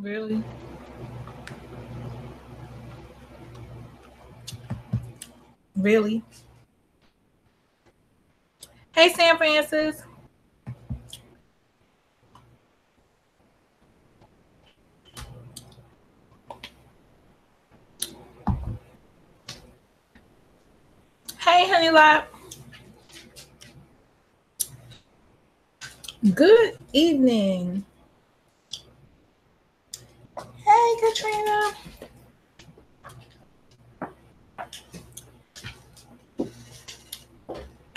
Really? Really? Hey, San Francis. Hey, Honey Lap. Good evening. Hey, Katrina.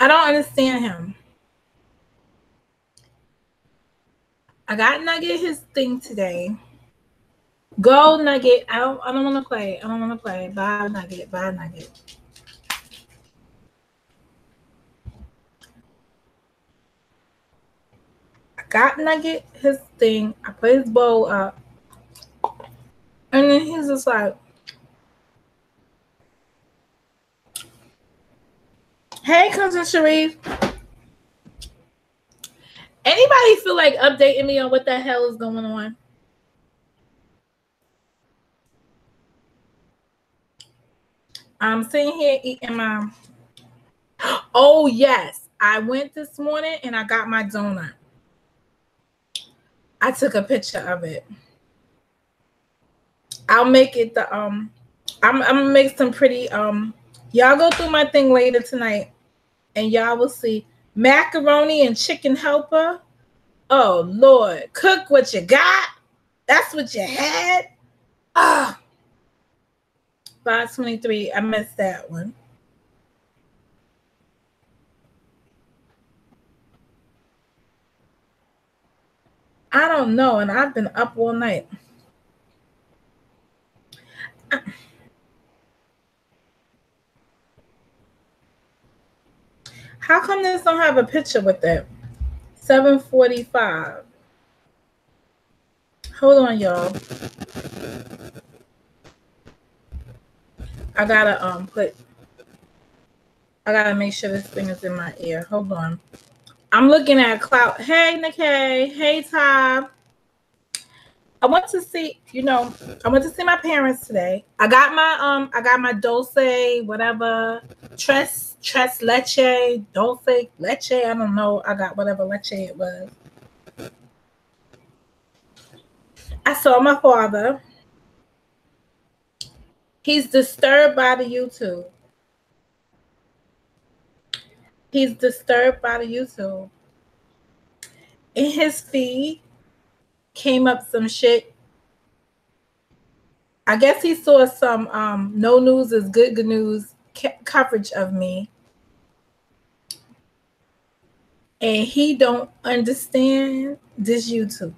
I don't understand him. I got Nugget his thing today. Go Nugget. I don't want to play. I don't want to play. Bye Nugget. Bye Nugget. I got Nugget his thing. I put his bowl up. And then he's just like, hey, Cousin Sharif. Anybody feel like updating me on what the hell is going on? I'm sitting here eating my... Oh, yes. I went this morning and I got my donut. I took a picture of it. I'll make it the... I'm gonna make some pretty... Y'all go through my thing later tonight and y'all will see macaroni and chicken helper. Oh, Lord. Cook what you got. That's what you had. Ah. 5:23. I missed that one. I don't know, and I've been up all night. How come this don't have a picture with it? 7:45. Hold on, y'all. I gotta make sure this thing is in my ear. Hold on. I'm looking at cloud. Hey, Nikkei. Hey, Tom. I went to see my parents today. I got my dulce, whatever, tres leche, dulce leche. I don't know. I got whatever leche it was. I saw my father. He's disturbed by the YouTube. He's disturbed by the YouTube. In his feed came up some shit. I guess he saw some no news is good news coverage of me. And he don't understand this YouTube.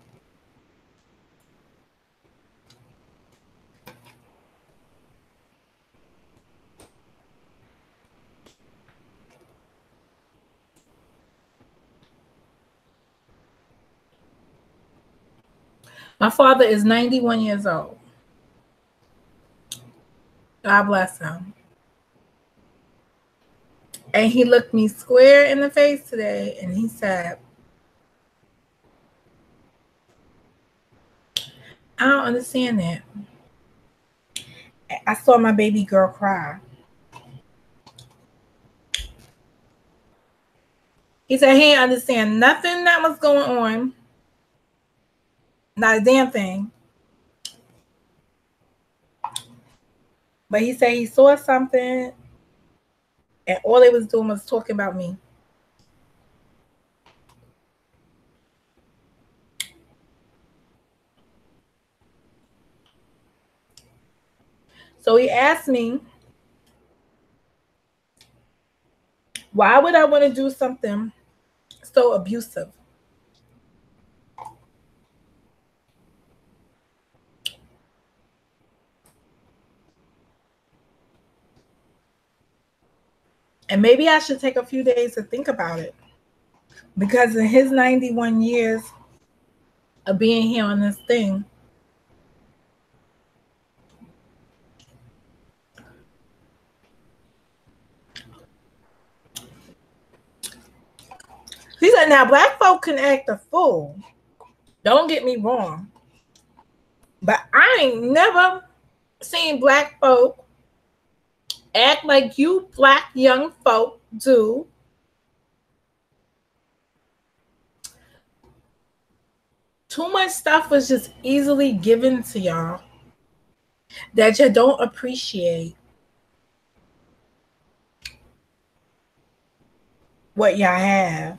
My father is 91 years old. God bless him. And he looked me square in the face today and he said, I don't understand that. I saw my baby girl cry. He said he didn't understand nothing that was going on. Not a damn thing. But he said he saw something and all they was doing was talking about me. So he asked me, why would I want to do something so abusive? And maybe I should take a few days to think about it. Because in his 91 years of being here on this thing, he said, now black folk can act a fool. Don't get me wrong. I ain't never seen black folk act like you black young folk do. Too much stuff was just easily given to y'all that you don't appreciate what y'all have.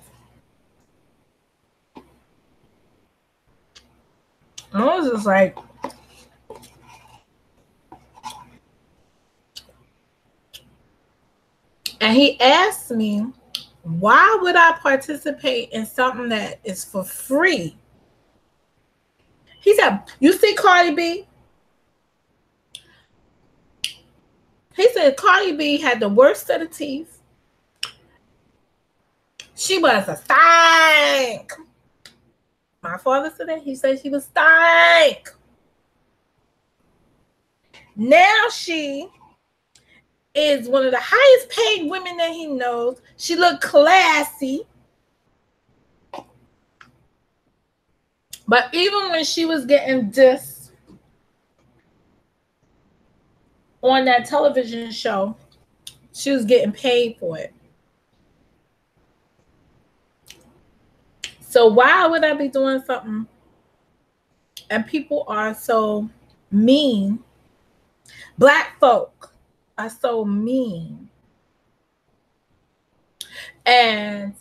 I was just like, and he asked me, why would I participate in something that is for free? He said, you see Cardi B? He said Cardi B had the worst set of teeth. She was a stank. My father said that. He said she was stank. Now she is one of the highest paid women that he knows. She looked classy. But even when she was getting dissed on that television show, she was getting paid for it. So why would I be doing something? And people are so mean. Black folk are so mean. And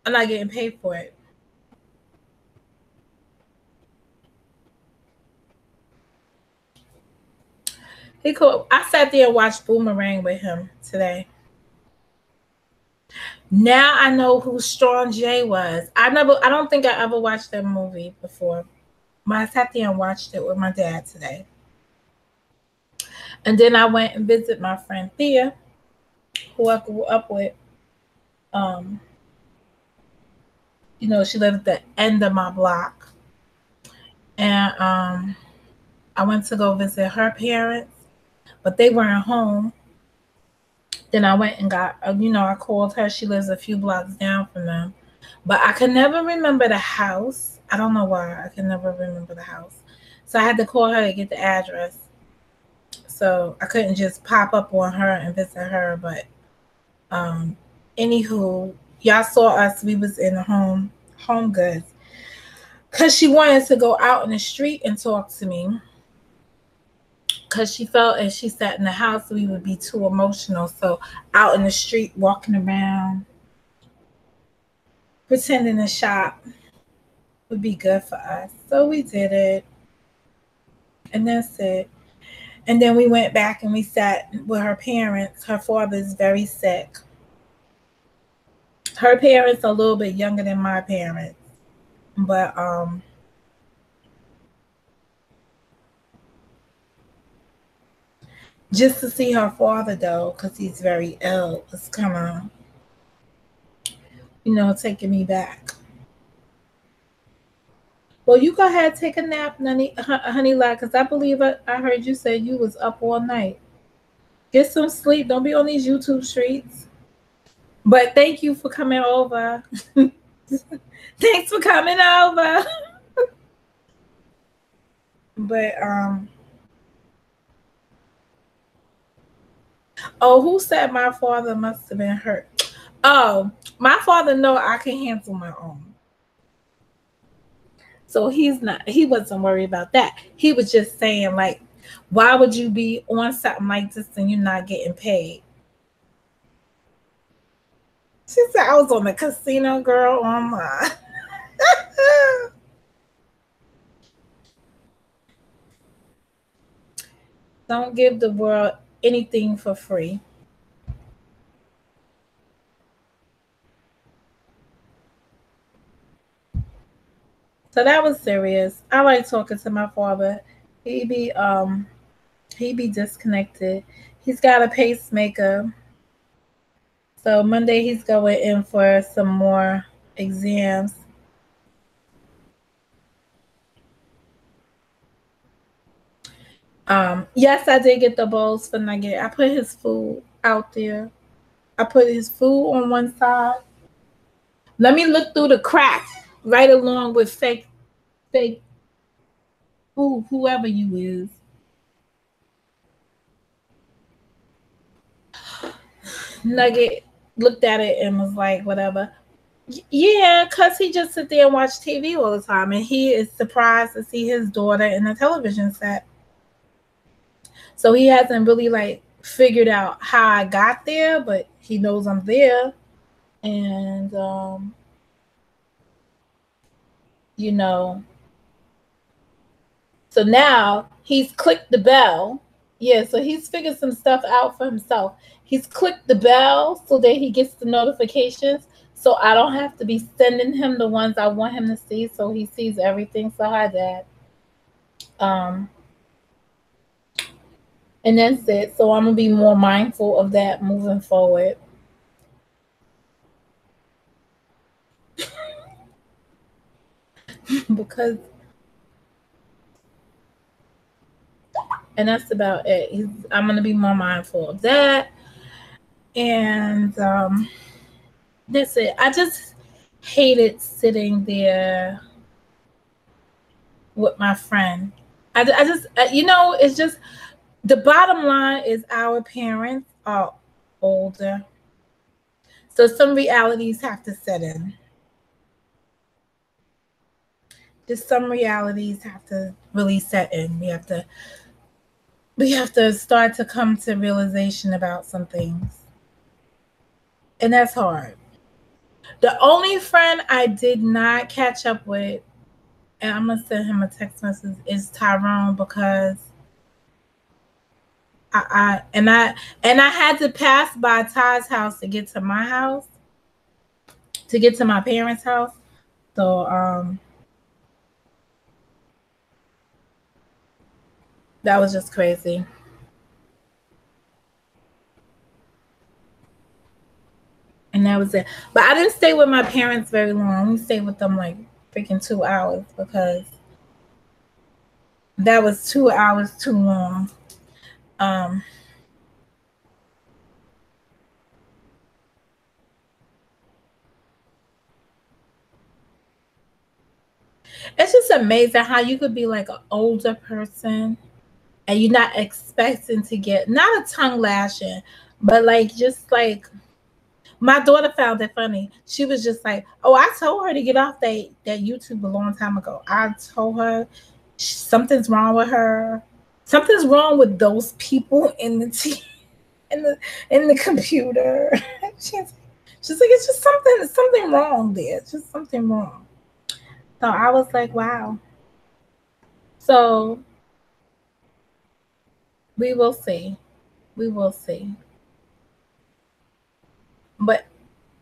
I'm not getting paid for it. I sat there and watched Boomerang with him today. Now I know who Strong J was. I don't think I ever watched that movie before. But I sat there and watched it with my dad today. And then I went and visited my friend Thea, who I grew up with. She lived at the end of my block. And I went to go visit her parents, but they weren't home. Then I went and got, I called her. She lives a few blocks down from them. But I could never remember the house. I don't know why. I could never remember the house. So I had to call her to get the address. So I couldn't just pop up on her and visit her. But anywho, y'all saw us. We was in Home Goods. Because she wanted to go out in the street and talk to me. Because she felt as she sat in the house, we would be too emotional. So out in the street, walking around, pretending to shop would be good for us. So we did it. And that's it. And then we went back and we sat with her parents. Her father's very sick. Her parents are a little bit younger than my parents. But just to see her father, though, because he's very ill, it's kind of, taking me back. Well, you go ahead and take a nap, honey lad, because I believe I heard you say you was up all night. Get some sleep. Don't be on these YouTube streets. But thank you for coming over. Thanks for coming over. But oh, who said my father must have been hurt? Oh, my father know I can handle my own. So he wasn't worried about that. He was just saying, like, why would you be on something like this and you're not getting paid? She said I was on the casino, girl, online. Don't give the world anything for free. So that was serious. I like talking to my father. He be disconnected. He's got a pacemaker. So Monday he's going in for some more exams. Yes, I did get the bowls for Nugget. I put his food out there. I put his food on one side. Let me look through the cracks right along with fake whoever you is. Nugget looked at it and was like, whatever. Yeah, because he just sit there and watch TV all the time, and he is surprised to see his daughter in a television set. So he hasn't really like figured out how I got there, but he knows I'm there. And you know, so now he's clicked the bell. Yeah, so he's figured some stuff out for himself. He's clicked the bell so that he gets the notifications. So I don't have to be sending him the ones I want him to see. So he sees everything. So hi, Dad. Um, and that's it. So I'm gonna be more mindful of that moving forward. Because and that's about it. I'm gonna be more mindful of that. And that's it. I just hated sitting there with my friend. I just, it's just the bottom line is our parents are older. So some realities have to set in. Just some realities have to really set in. We have to start to come to realization about some things. And that's hard. The only friend I did not catch up with, and I'm gonna send him a text message, is Tyrone, because I had to pass by Ty's house to get to my house, to get to my parents' house. So that was just crazy. And that was it. But I didn't stay with my parents very long. I only stayed with them like freaking 2 hours, because that was 2 hours too long. Um, it's just amazing how you could be like an older person and you're not expecting to get not a tongue lashing, but like just like my daughter found it funny. She was just like, "Oh, I told her to get off that YouTube a long time ago. I told her something's wrong with her. Something's wrong with those people in the in the in the computer." she's she's like, "It's just something wrong there. It's just something wrong." So I was like, "Wow." So we will see. We will see. But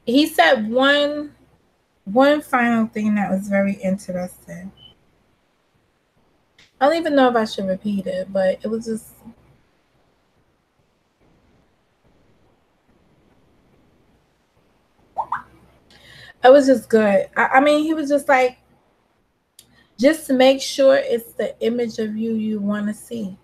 he said one final thing that was very interesting. I don't even know if I should repeat it, but it was just good. I mean, he was just like, just to make sure it's the image of you want to see.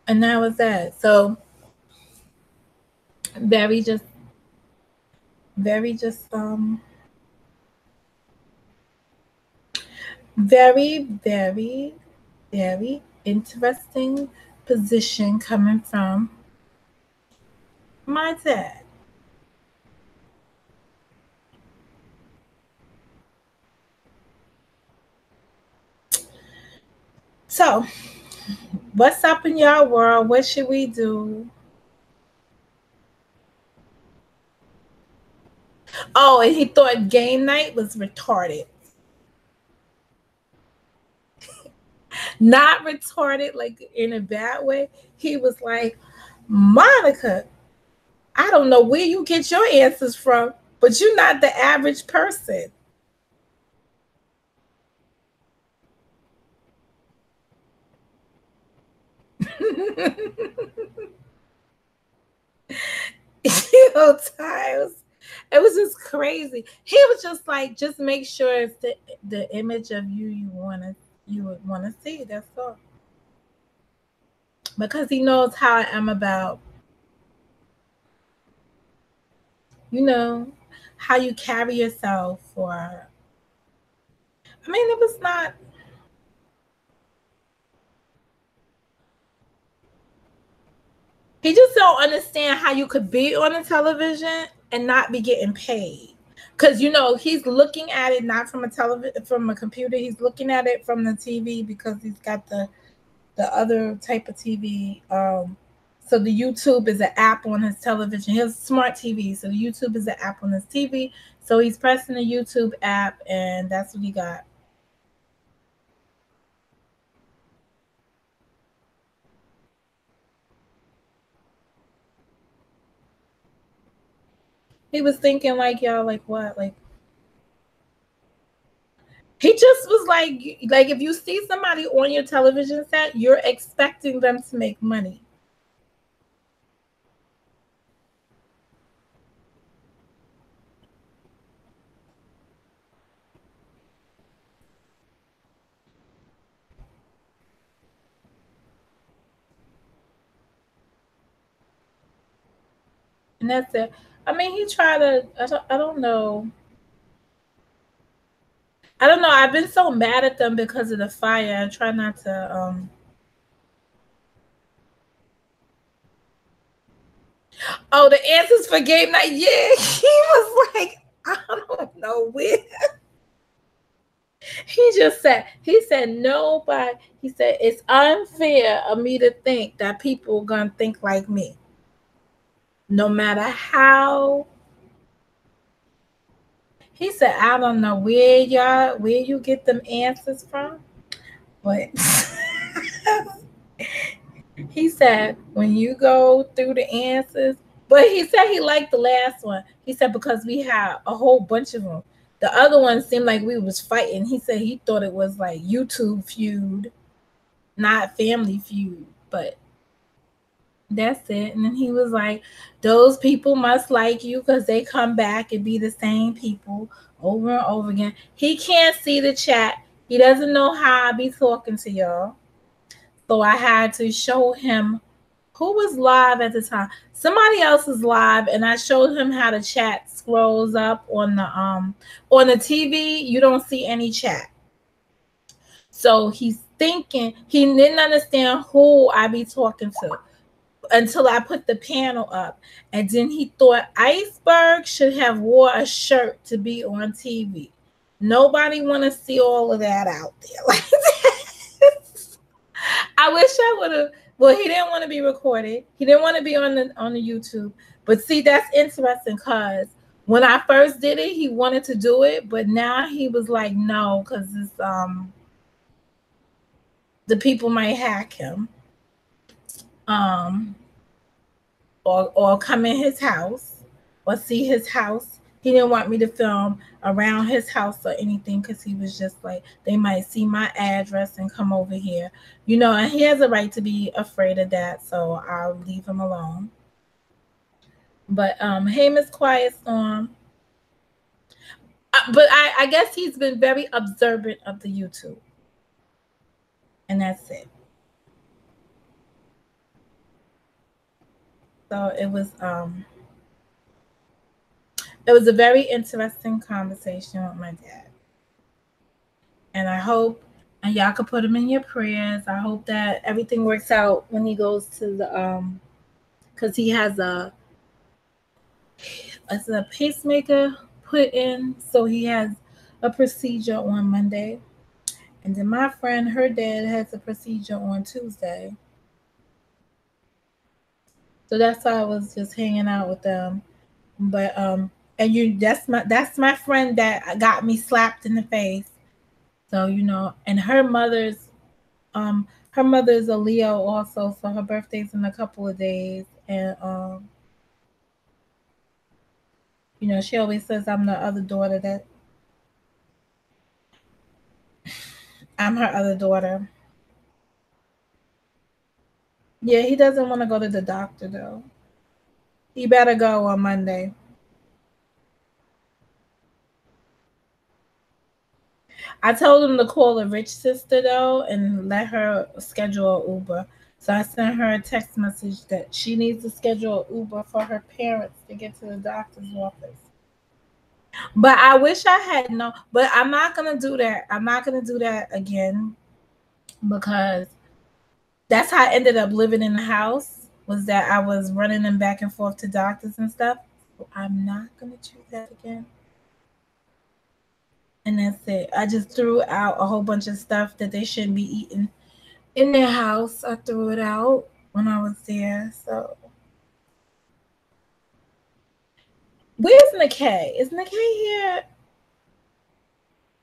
And that was that. So very just very just very very very interesting position coming from my dad. So what's up in your world? What should we do? Oh, and he thought game night was retarded. Not retarded like in a bad way. He was like, Monica, I don't know where you get your answers from, but you're not the average person. You know, Tiles. It was just crazy. He was just like, just make sure it's the image of you would want to see. That's all. Because he knows how I am about, you know, how you carry yourself. Or, I mean, it was not. He just don't understand how you could be on a television and not be getting paid. Cause he's looking at it not from a television, from a computer. He's looking at it from the TV because he's got the other type of TV. So the YouTube is an app on his television. He has a smart TV, so the YouTube is an app on his TV. So he's pressing the YouTube app, and that's what he got. He was thinking like, y'all, like what? Like, he just was like if you see somebody on your television set, you're expecting them to make money. And that's it. I mean, he tried to. I don't know. I don't know. I've been so mad at them because of the fire. I try not to. Oh, the answers for game night. Yeah, he was like, I don't know where. He said nobody. He said it's unfair of me to think that people gonna think like me, no matter how. He said, I don't know where you get them answers from, but he said when you go through the answers, but he said he liked the last one. He said because we had a whole bunch of them. The other one seemed like we was fighting. He said he thought it was like YouTube feud, not Family Feud, but that's it. And then he was like, those people must like you because they come back and be the same people over and over again. He can't see the chat. He doesn't know how I be talking to y'all. So I had to show him who was live at the time. Somebody else is live, and I showed him how the chat scrolls up on the TV. You don't see any chat. So he's thinking he didn't understand who I be talking to until I put the panel up. And then he thought Iceberg should have wore a shirt to be on TV. Nobody want to see all of that out there like that. I wish I would have. Well, he didn't want to be recorded. He didn't want to be on the YouTube. But see, that's interesting because when I first did it, he wanted to do it, but now he was like, no, because it's the people might hack him. Or come in his house or see his house. He didn't want me to film around his house or anything because he was just like, they might see my address and come over here, and he has a right to be afraid of that, so I'll leave him alone. But hey, Miss Quiet Storm. But I guess he's been very observant of the YouTube. And that's it. So it was a very interesting conversation with my dad. And I hope, and y'all can put him in your prayers. I hope that everything works out when he goes to the because he has a pacemaker put in, so he has a procedure on Monday. And then my friend, her dad has a procedure on Tuesday. So that's why I was just hanging out with them. But and that's my friend that got me slapped in the face. So and her mother's a Leo also, so her birthday's in a couple of days. And she always says I'm the other daughter that I'm her other daughter. Yeah, he doesn't want to go to the doctor though. He better go on Monday. I told him to call a rich sister though and let her schedule an Uber. So I sent her a text message that she needs to schedule an Uber for her parents to get to the doctor's office. But I wish I had known. But I'm not gonna do that. I'm not gonna do that again because that's how I ended up living in the house. Was that I was running them back and forth to doctors and stuff. So I'm not gonna do that again. And that's it. I just threw out a whole bunch of stuff that they shouldn't be eating in their house. I threw it out when I was there. So where's Nikkei? Is Nikkei here?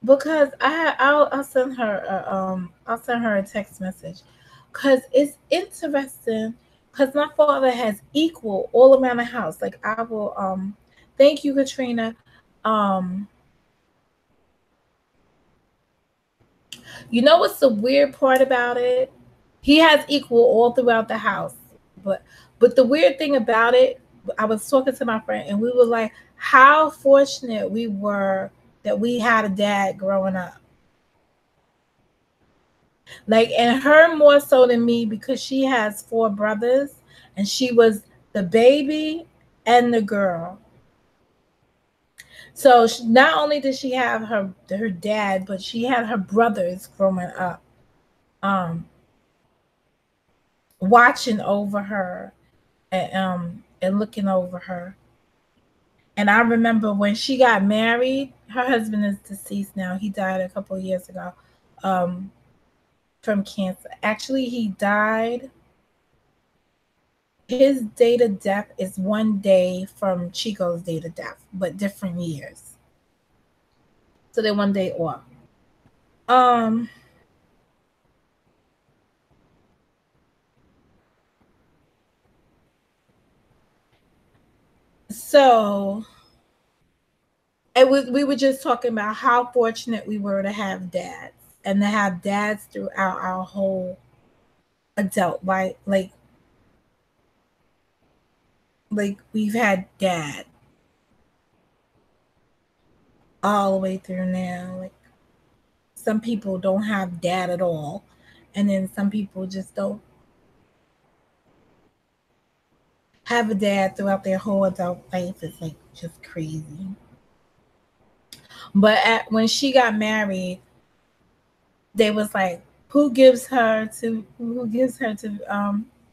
Because I'll send her a text message because it's interesting because my father has equal all around the house. Like I will thank you, Katrina. Um you know what's the weird part about it? He has equal all throughout the house. But the weird thing about it, I was talking to my friend and we were like, how fortunate we were that we had a dad growing up. Like, and her more so than me because she has four brothers and she was the baby and the girl. So not only did she have her dad, but she had her brothers growing up, watching over her and looking over her. And I remember when she got married, her husband is deceased now. He died a couple of years ago from cancer. Actually, he died. His date of death is one day from Chico's date of death, but different years. So they're one day off. Um, so we were just talking about how fortunate we were to have dads and to have dads throughout our whole adult life. Like we've had dad all the way through now. Like some people don't have dad at all, and then some people just don't have a dad throughout their whole adult life. It's like just crazy. But when she got married, they was like, who gives her to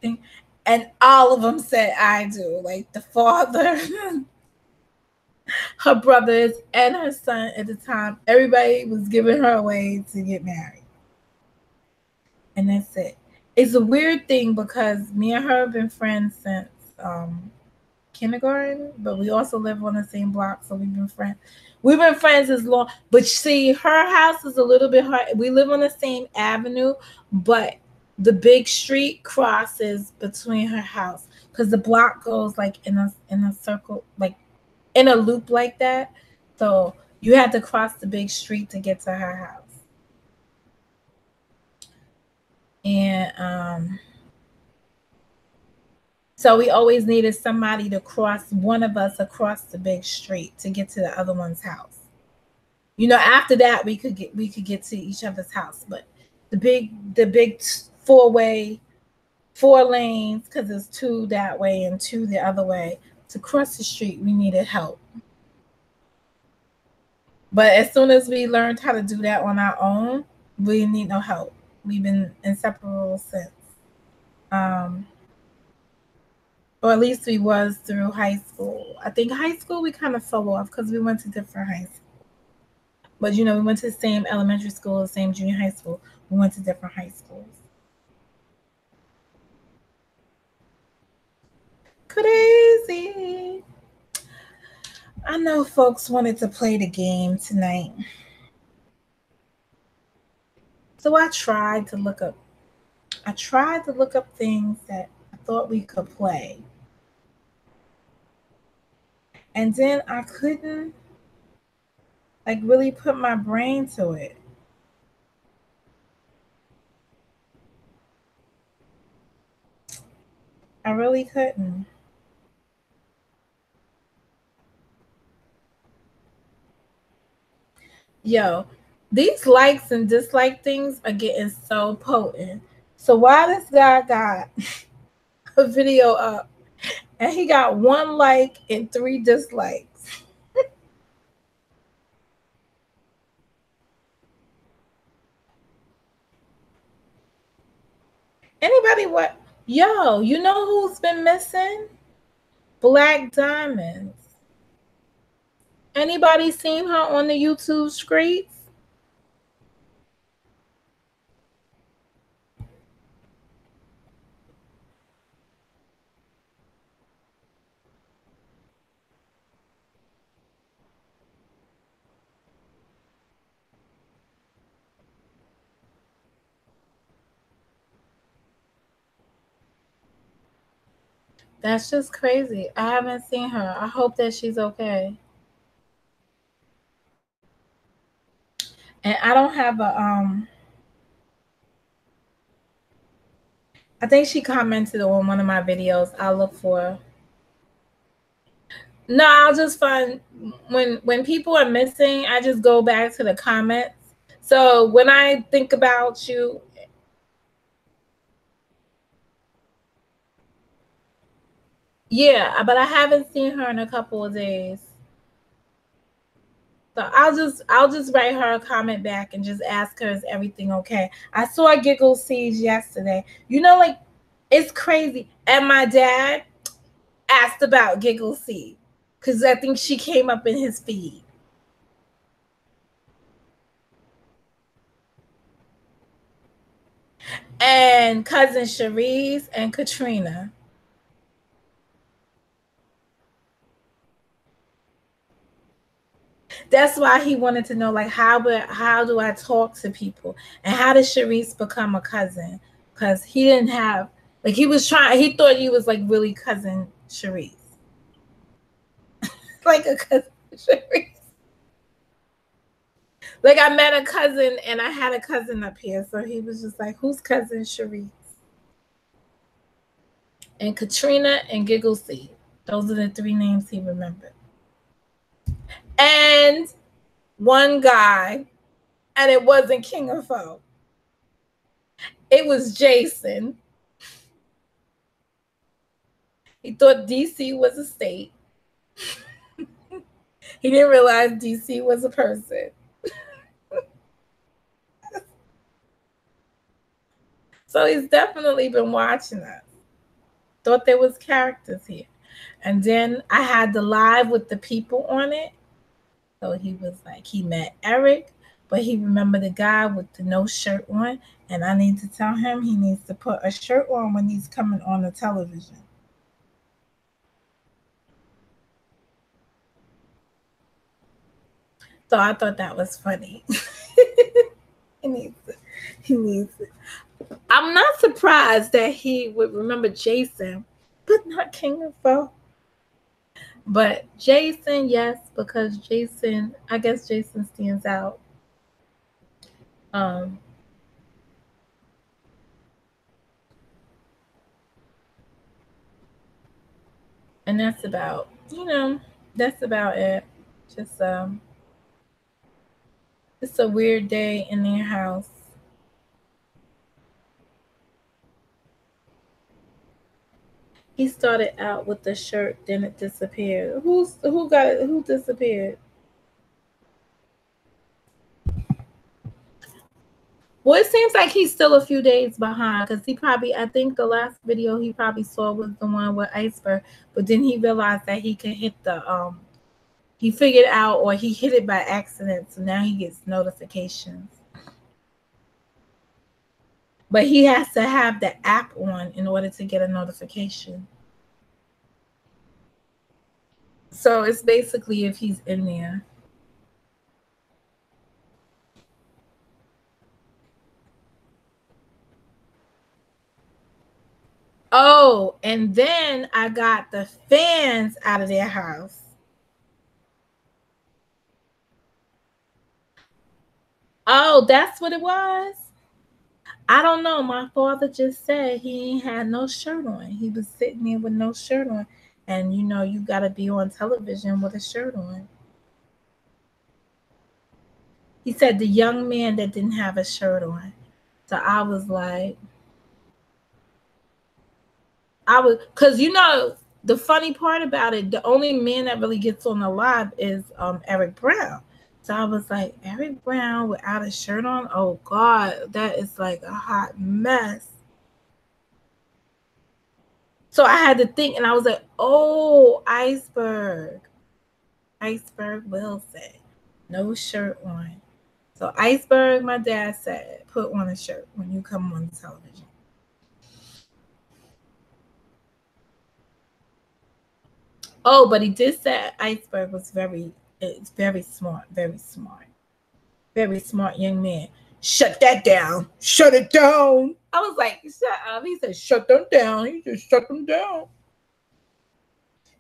thing? And all of them said I do. Like the father, her brothers, and her son at the time. Everybody was giving her away to get married. And that's it. It's a weird thing because me and her have been friends since kindergarten, but we also live on the same block, so we've been friends. We've been friends as long, but see, her house is a little bit hard. We live on the same avenue, but the big street crosses between her house because the block goes like in a circle, like in a loop like that. So you had to cross the big street to get to her house. And so we always needed somebody to cross one of us across the big street to get to the other one's house. You know, after that we could get to each other's house, but the big four-way, four lanes, because there's two that way and two the other way. To cross the street, we needed help. But as soon as we learned how to do that on our own, we need no help. We've been inseparable since. Um, or at least we was through high school. I think high school we kind of fell off because we went to different high schools. But you know, we went to the same elementary school, the same junior high school. We went to different high schools. Crazy. I know folks wanted to play the game tonight. So I tried to look up things that I thought we could play. And then I couldn't like really put my brain to it. I really couldn't. Yo, These likes and dislike things are getting so potent. So why this guy got a video up and he got 1 like and 3 dislikes? Anybody what? Yo, you know who's been missing? Black Diamonds. Anybody seen her on the YouTube streets? That's just crazy. I haven't seen her. I hope that she's okay. And I don't have a I think she commented on one of my videos. I'll look for her. No, I'll just find when people are missing, I just go back to the comments. So when I think about you, yeah, but I haven't seen her in a couple of days. So I'll just write her a comment back and just ask her, is everything okay? I saw Giggle Siege yesterday. You know, like, it's crazy. And my dad asked about Giggle Siege because I think she came up in his feed. And cousin Cherise and Katrina. That's why he wanted to know, like, how do I talk to people, and how did Cherise become a cousin? Because he didn't have, like, he thought he was like really cousin Cherise, like a cousin Cherise. Like, I met a cousin and I had a cousin up here, so he was just like, who's cousin Cherise? And Katrina and Giggle Seed. Those are the 3 names he remembered. And one guy, and it wasn't King of Foe. It was Jason. He thought DC was a state. He didn't realize DC was a person. So he's definitely been watching us. Thought there was characters here. And then I had the live with the people on it. So he was like, he met Eric, but he remembered the guy with the no shirt on. And I need to tell him he needs to put a shirt on when he's coming on the television. So I thought that was funny. he needs it. I'm not surprised that he would remember Jason, but not King of Foe. But Jason, yes, because Jason, I guess Jason stands out. Um, and that's about, that's about it. Just it's a weird day in their house. He started out with the shirt, then it disappeared. Who got it? Who disappeared? Well, it seems like he's still a few days behind because I think the last video he probably saw was the one with Iceberg, but then he realized that he could hit he figured out, or he hit it by accident, so now he gets notifications. But he has to have the app on in order to get a notification. So it's basically if he's in there. Oh, and then I got the fans out of their house. Oh, that's what it was? I don't know. My father just said he ain't had no shirt on. He was sitting there with no shirt on. And you got to be on television with a shirt on. He said the young man that didn't have a shirt on. So I was like, because the funny part about it, the only man that really gets on the live is Eric Brown. So I was like, Eric Brown without a shirt on? Oh God, that is like a hot mess. So I had to think, and I was like, oh, Iceberg. Iceberg will say, no shirt on. So Iceberg, my dad said, put on a shirt when you come on television. Oh, but he did say Iceberg was it's very smart, very smart young man. Shut that down. Shut it down. I was like, shut up. He said, shut them down. He just shut them down.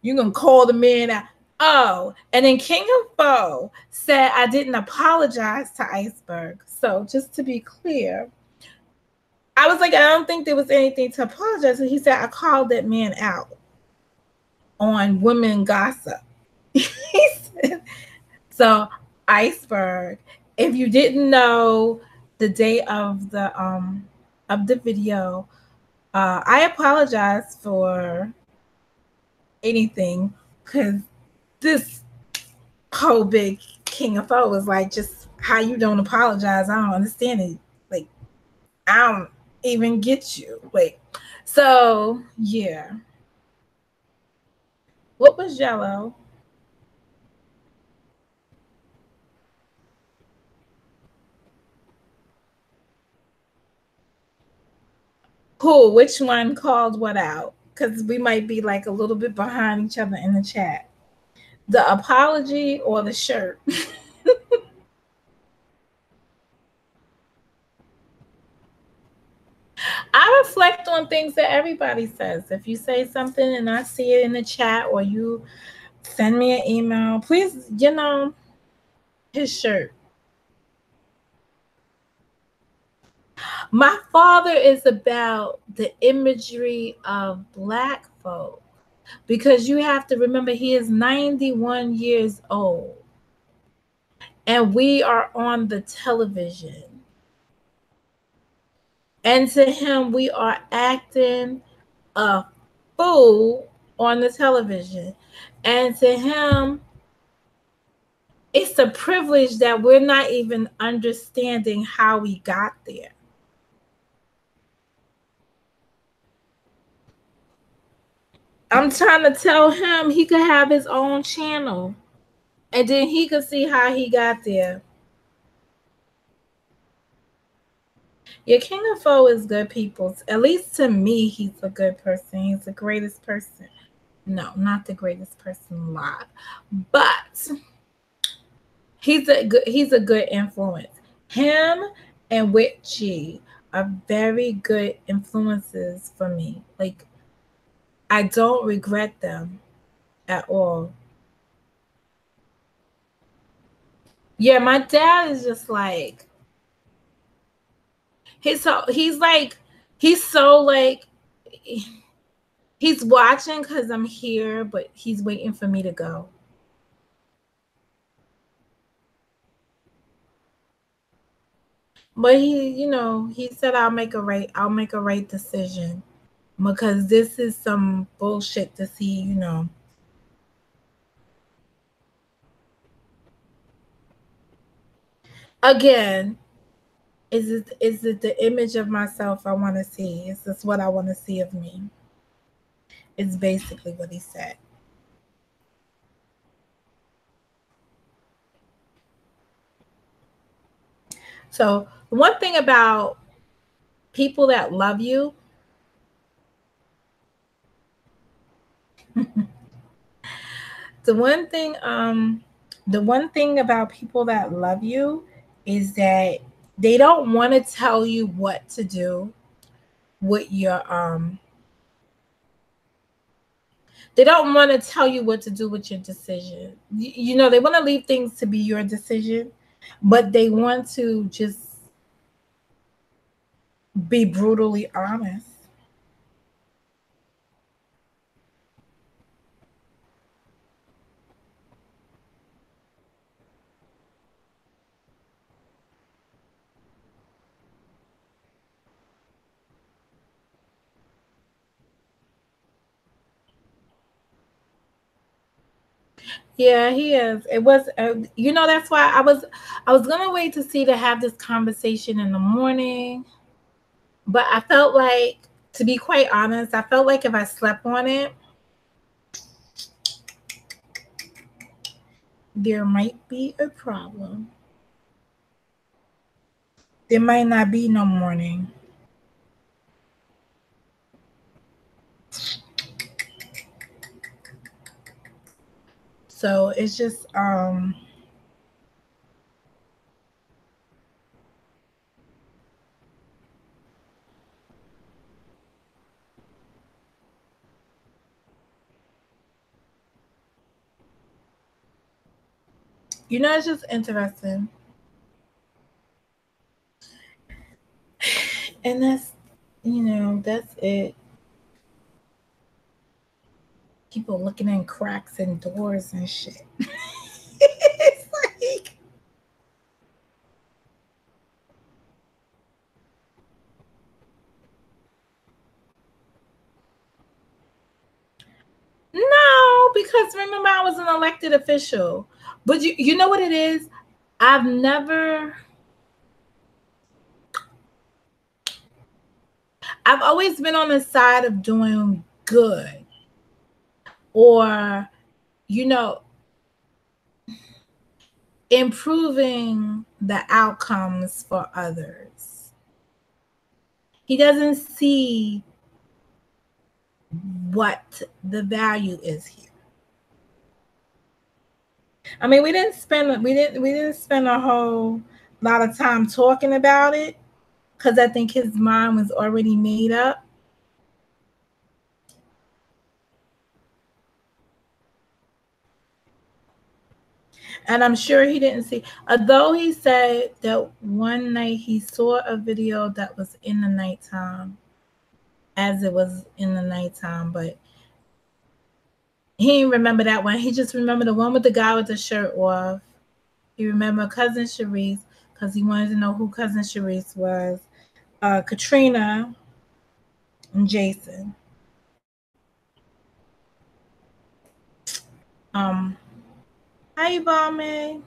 You gonna call the man out. Oh, and then King of Foe said I didn't apologize to Iceberg. So just to be clear, I was like, I don't think there was anything to apologize. And he said I called that man out on women gossip. He said, so Iceberg, if you didn't know the day of the video, I apologize for anything because this whole big King of Foe was like, just how you don't apologize. I don't understand it. Like, I don't even get you. Like, so yeah. What was Jello? Who? Which one called what out? Because we might be like a little bit behind each other in the chat. The apology or the shirt? I reflect on things that everybody says. If you say something and I see it in the chat or you send me an email, please, his shirt. My father is about the imagery of black folk because you have to remember he is 91 years old and we are on the television. And to him, we are acting a fool on the television. And to him, it's a privilege that we're not even understanding how we got there. I'm trying to tell him he could have his own channel and then he could see how he got there. Your King of Foe is good people. At least to me, he's a good person. He's the greatest person. No, not the greatest person alive, but he's a good influence. Him and Witchy are very good influences for me. Like I don't regret them at all. Yeah, my dad is just like he's so like he's watching because I'm here, but he's waiting for me to go. But he said I'll make a right decision because this is some bullshit to see. Again, is it the image of myself I want to see? Is this what I want to see of me? It's basically what he said. So one thing about people that love you, the one thing about people that love you is that they don't want to tell you what to do with your they don't want to tell you what to do with your decision. They want to leave things to be your decision, but they want to just be brutally honest. Yeah, he is. It was, that's why I was gonna wait to have this conversation in the morning, but I felt like, to be quite honest, I felt like if I slept on it, there might be a problem. There might not be no morning. So it's just it's just interesting. And that's it. People looking in cracks and doors and shit. It's like, no, because remember I was an elected official. But you know what it is? I've always been on the side of doing good, or you know improving the outcomes for others. He doesn't see what the value is here. I mean, we didn't spend a whole lot of time talking about it because I think his mind was already made up. And I'm sure he didn't see, although he said that one night he saw a video that was in the nighttime, as it was in the nighttime, but he didn't remember that one. He just remembered the one with the guy with the shirt off. He remembered Cousin Sharice because he wanted to know who Cousin Sharice was. Katrina and Jason. Hi, Balmain.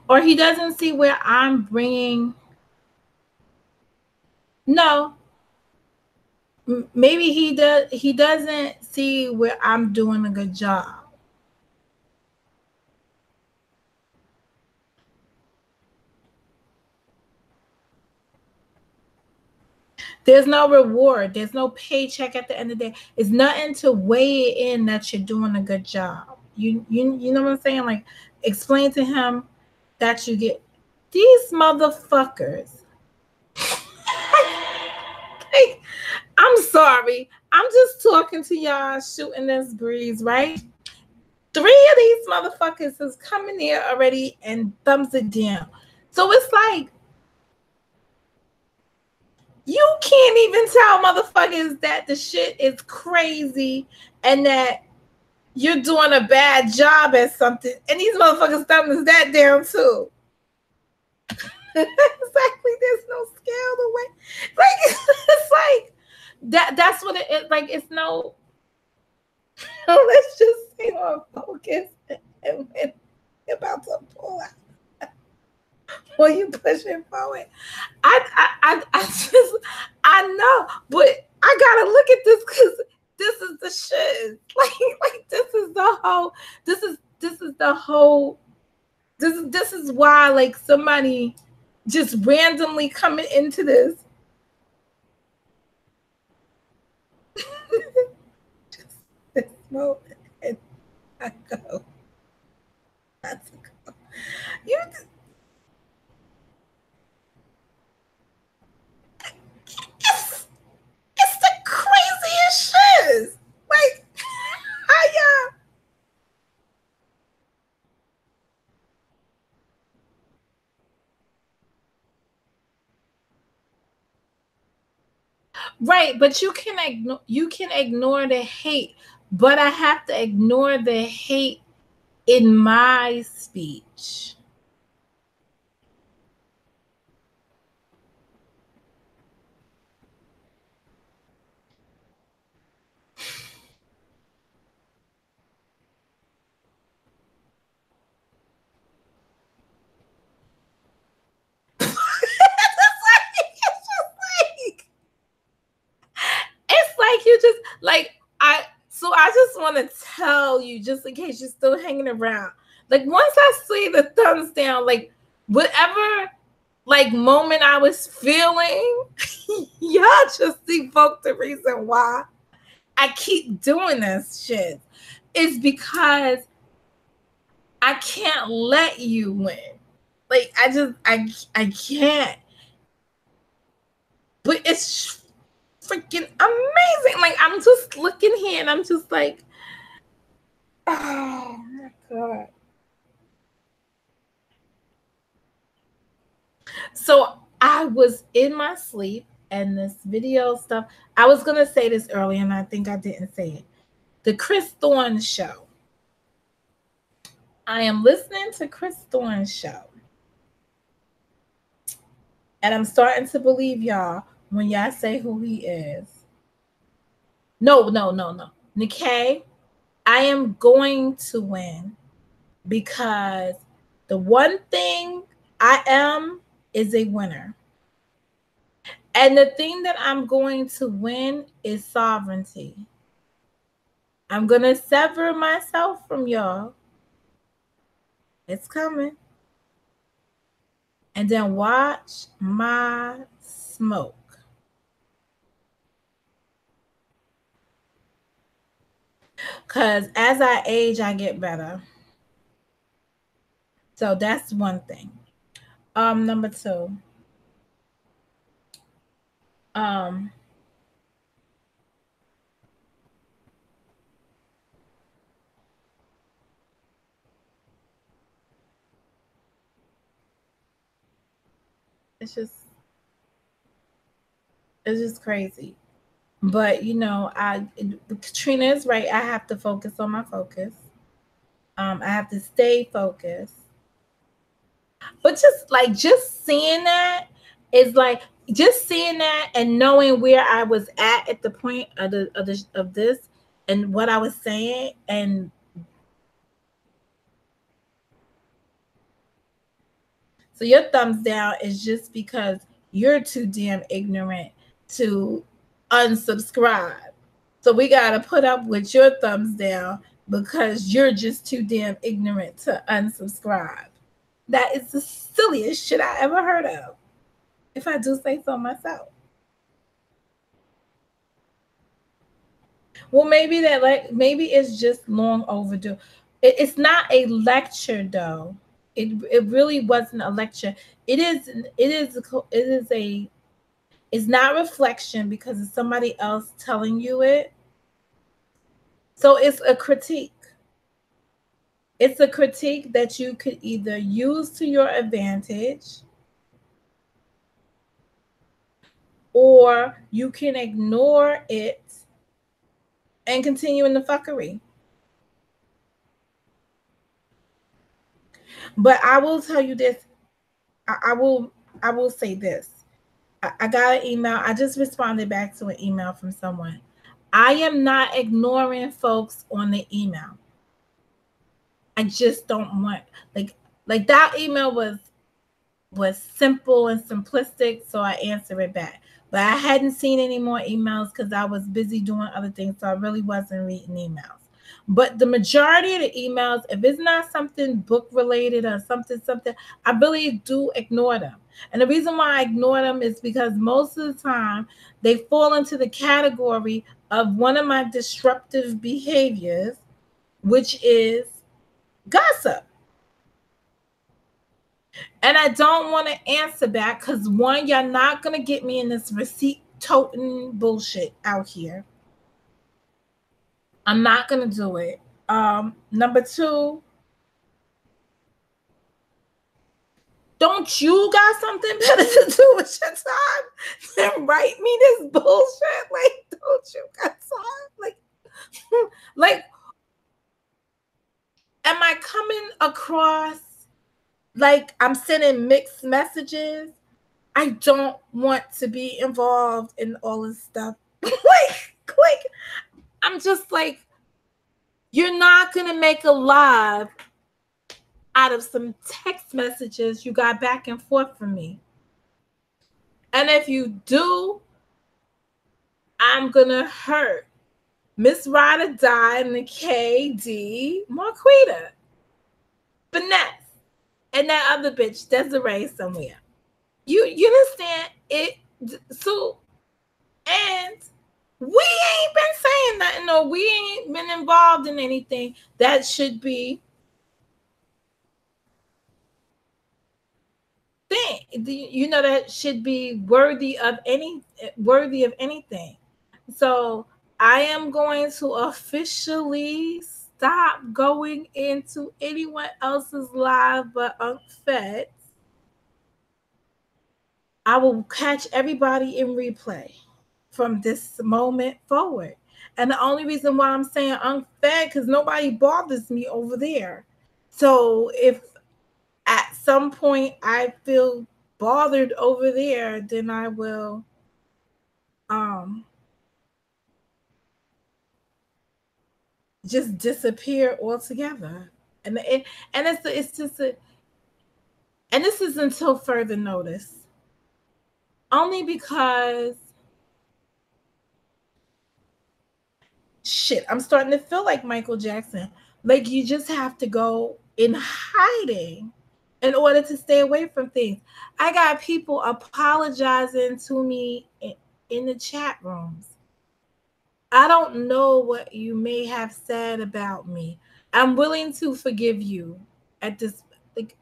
Or he doesn't see where I'm bringing. No, maybe he does. He doesn't see where I'm doing a good job. There's no reward. There's no paycheck at the end of the day. It's nothing to weigh it in that you're doing a good job. You know what I'm saying? Like, explain to him that you get these motherfuckers. Like, I'm sorry. I'm just talking to y'all, shooting this breeze, right? 3 of these motherfuckers is coming here already and thumbs it down. So it's like, you can't even tell motherfuckers that the shit is crazy and that you're doing a bad job at something. And these motherfuckers thumbs that down too. Exactly. There's no scale the way. Like, it's like that's what it is. Like, it's no. Let's just stay on focus and when you're about to pull out. Or you pushing forward. I know, but I gotta look at this because this is the shit. Like this is the whole. This is the whole. This is why, like, somebody just randomly coming into this. Just this moment, and I go. That's a go. You. It's the craziest shit. Like, how y'all? Right, but you can ignore the hate, but I have to ignore the hate in my speech. So I just want to tell you, just in case you're still hanging around, like once I see the thumbs down, like whatever like moment I was feeling, y'all just evoked the reason why I keep doing this shit. Is because I can't let you win. Like I can't. But it's freaking amazing. Like I'm just looking here and I'm just like, oh my God. So I was in my sleep and this video stuff. I was gonna say this earlier and I think I didn't say it. The Chris Thorne show. I am listening to Chris Thorne's show. And I'm starting to believe y'all when y'all say who he is. No. Nikkei, I am going to win because the one thing I am is a winner. And the thing that I'm going to win is sovereignty. I'm going to sever myself from y'all. It's coming. And then watch my smoke. Because as I age, I get better. So that's one thing. Number two. It's just crazy. But you know, Katrina is right. I have to focus on my focus. I have to stay focused. But just seeing that is like just seeing that and knowing where I was at the point of this and what I was saying, and so your thumbs down is just because you're too damn ignorant to unsubscribe. So we got to put up with your thumbs down because you're just too damn ignorant to unsubscribe. That is the silliest shit I ever heard of, if I do say so myself. Well, maybe it's just long overdue. It's not a lecture though. It really wasn't a lecture. It's not reflection because it's somebody else telling you it. So it's a critique. It's a critique that you could either use to your advantage or you can ignore it and continue in the fuckery. But I will tell you this. I will say this. I got an email. I just responded back to an email from someone. I am not ignoring folks on the email. I just don't want like that email was simple and simplistic, so I answered it back. But I hadn't seen any more emails because I was busy doing other things, so I really wasn't reading emails. But the majority of the emails, if it's not something book related or something, I really do ignore them. And the reason why I ignore them is because most of the time they fall into the category of one of my disruptive behaviors, which is gossip. And I don't want to answer back because one, you're not going to get me in this receipt toting bullshit out here. I'm not going to do it. Number two, don't you got something better to do with your time than write me this bullshit? Like, don't you got time? Like, am I coming across like I'm sending mixed messages? I don't want to be involved in all this stuff. like, I'm just like, you're not going to make a live out of some text messages you got back and forth from me. And if you do, I'm going to hurt Miss Ryder died, Nikkei, D, Marquita, Finesse, and that other bitch, Desiree, somewhere. You understand it? So, and we ain't been saying nothing, or we ain't been involved in anything that should be thing. You know, that should be worthy of anything. So I am going to officially stop going into anyone else's live but Unfed. I will catch everybody in replay from this moment forward. And the only reason why I'm saying unfed, because nobody bothers me over there. So if at some point I feel bothered over there, then I will just disappear altogether. And it's just a, and this is until further notice. Only because shit, I'm starting to feel like Michael Jackson. Like you just have to go in hiding in order to stay away from things. I got people apologizing to me in the chat rooms. I don't know what you may have said about me. I'm willing to forgive you at this. Like,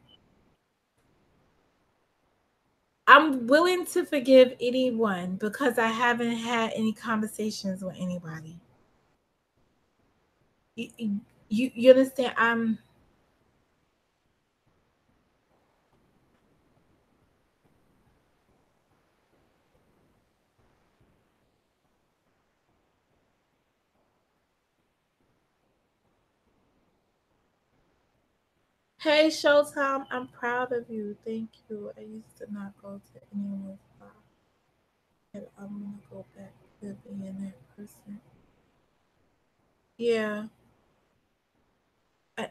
I'm willing to forgive anyone because I haven't had any conversations with anybody. You understand? I'm. Hey, Showtime, I'm proud of you. Thank you. I used to not go to anyone's live. And I'm gonna go back to being that person. Yeah. I,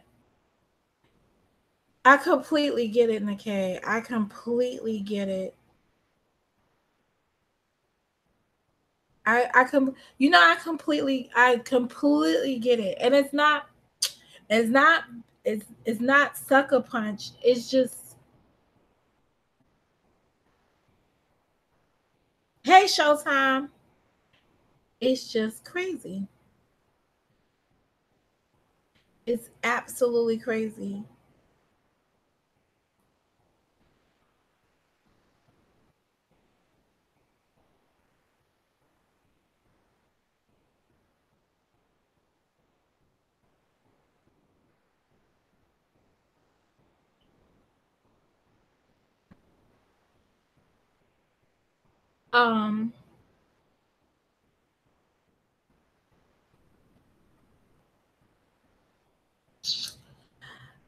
I completely get it, Nikkei. I completely get it. I completely get it. And it's not it's not sucker punch. It's just, hey, Showtime. It's just crazy. It's absolutely crazy. Um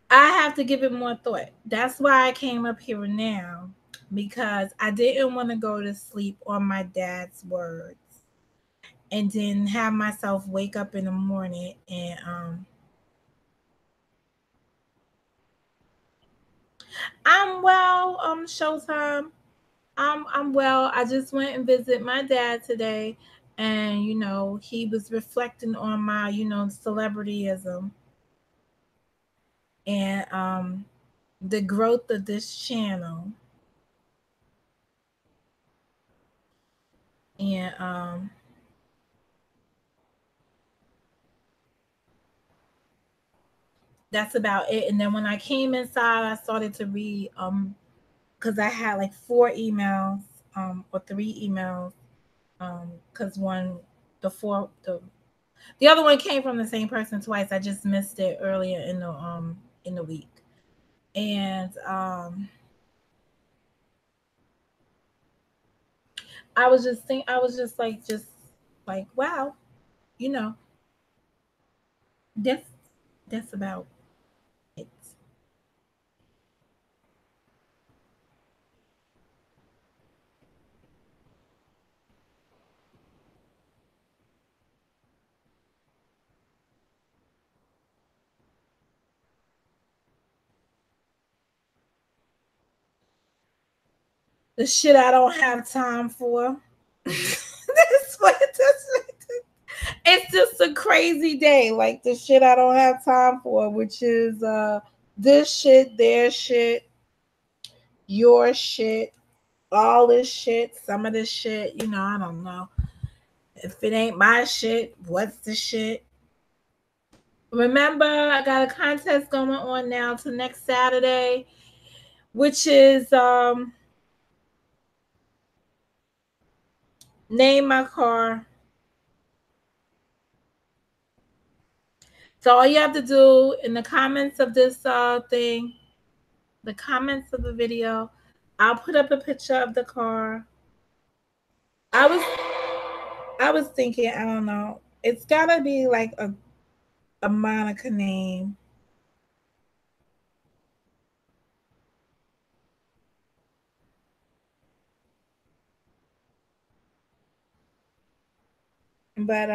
I have to give it more thought. That's why I came up here now, because I didn't want to go to sleep on my dad's words and then have myself wake up in the morning and I'm well, Showtime. I'm well. I just went and visited my dad today, and he was reflecting on my, celebrityism and the growth of this channel. And that's about it. And then when I came inside, I started to read because I had like 4 emails or 3 emails because the other one came from the same person twice. I just missed it earlier in the week. And I was just like wow, you know that's about it. The shit I don't have time for. That's what It's just a crazy day. Like the shit I don't have time for, which is this shit, their shit, your shit, all this shit, some of this shit, I don't know. If it ain't my shit, what's the shit? Remember, I got a contest going on now to next Saturday, which is name my car. So all you have to do in the comments of this thing, the comments of the video, I'll put up a picture of the car. I was thinking, I don't know, it's gotta be like a Monica name. But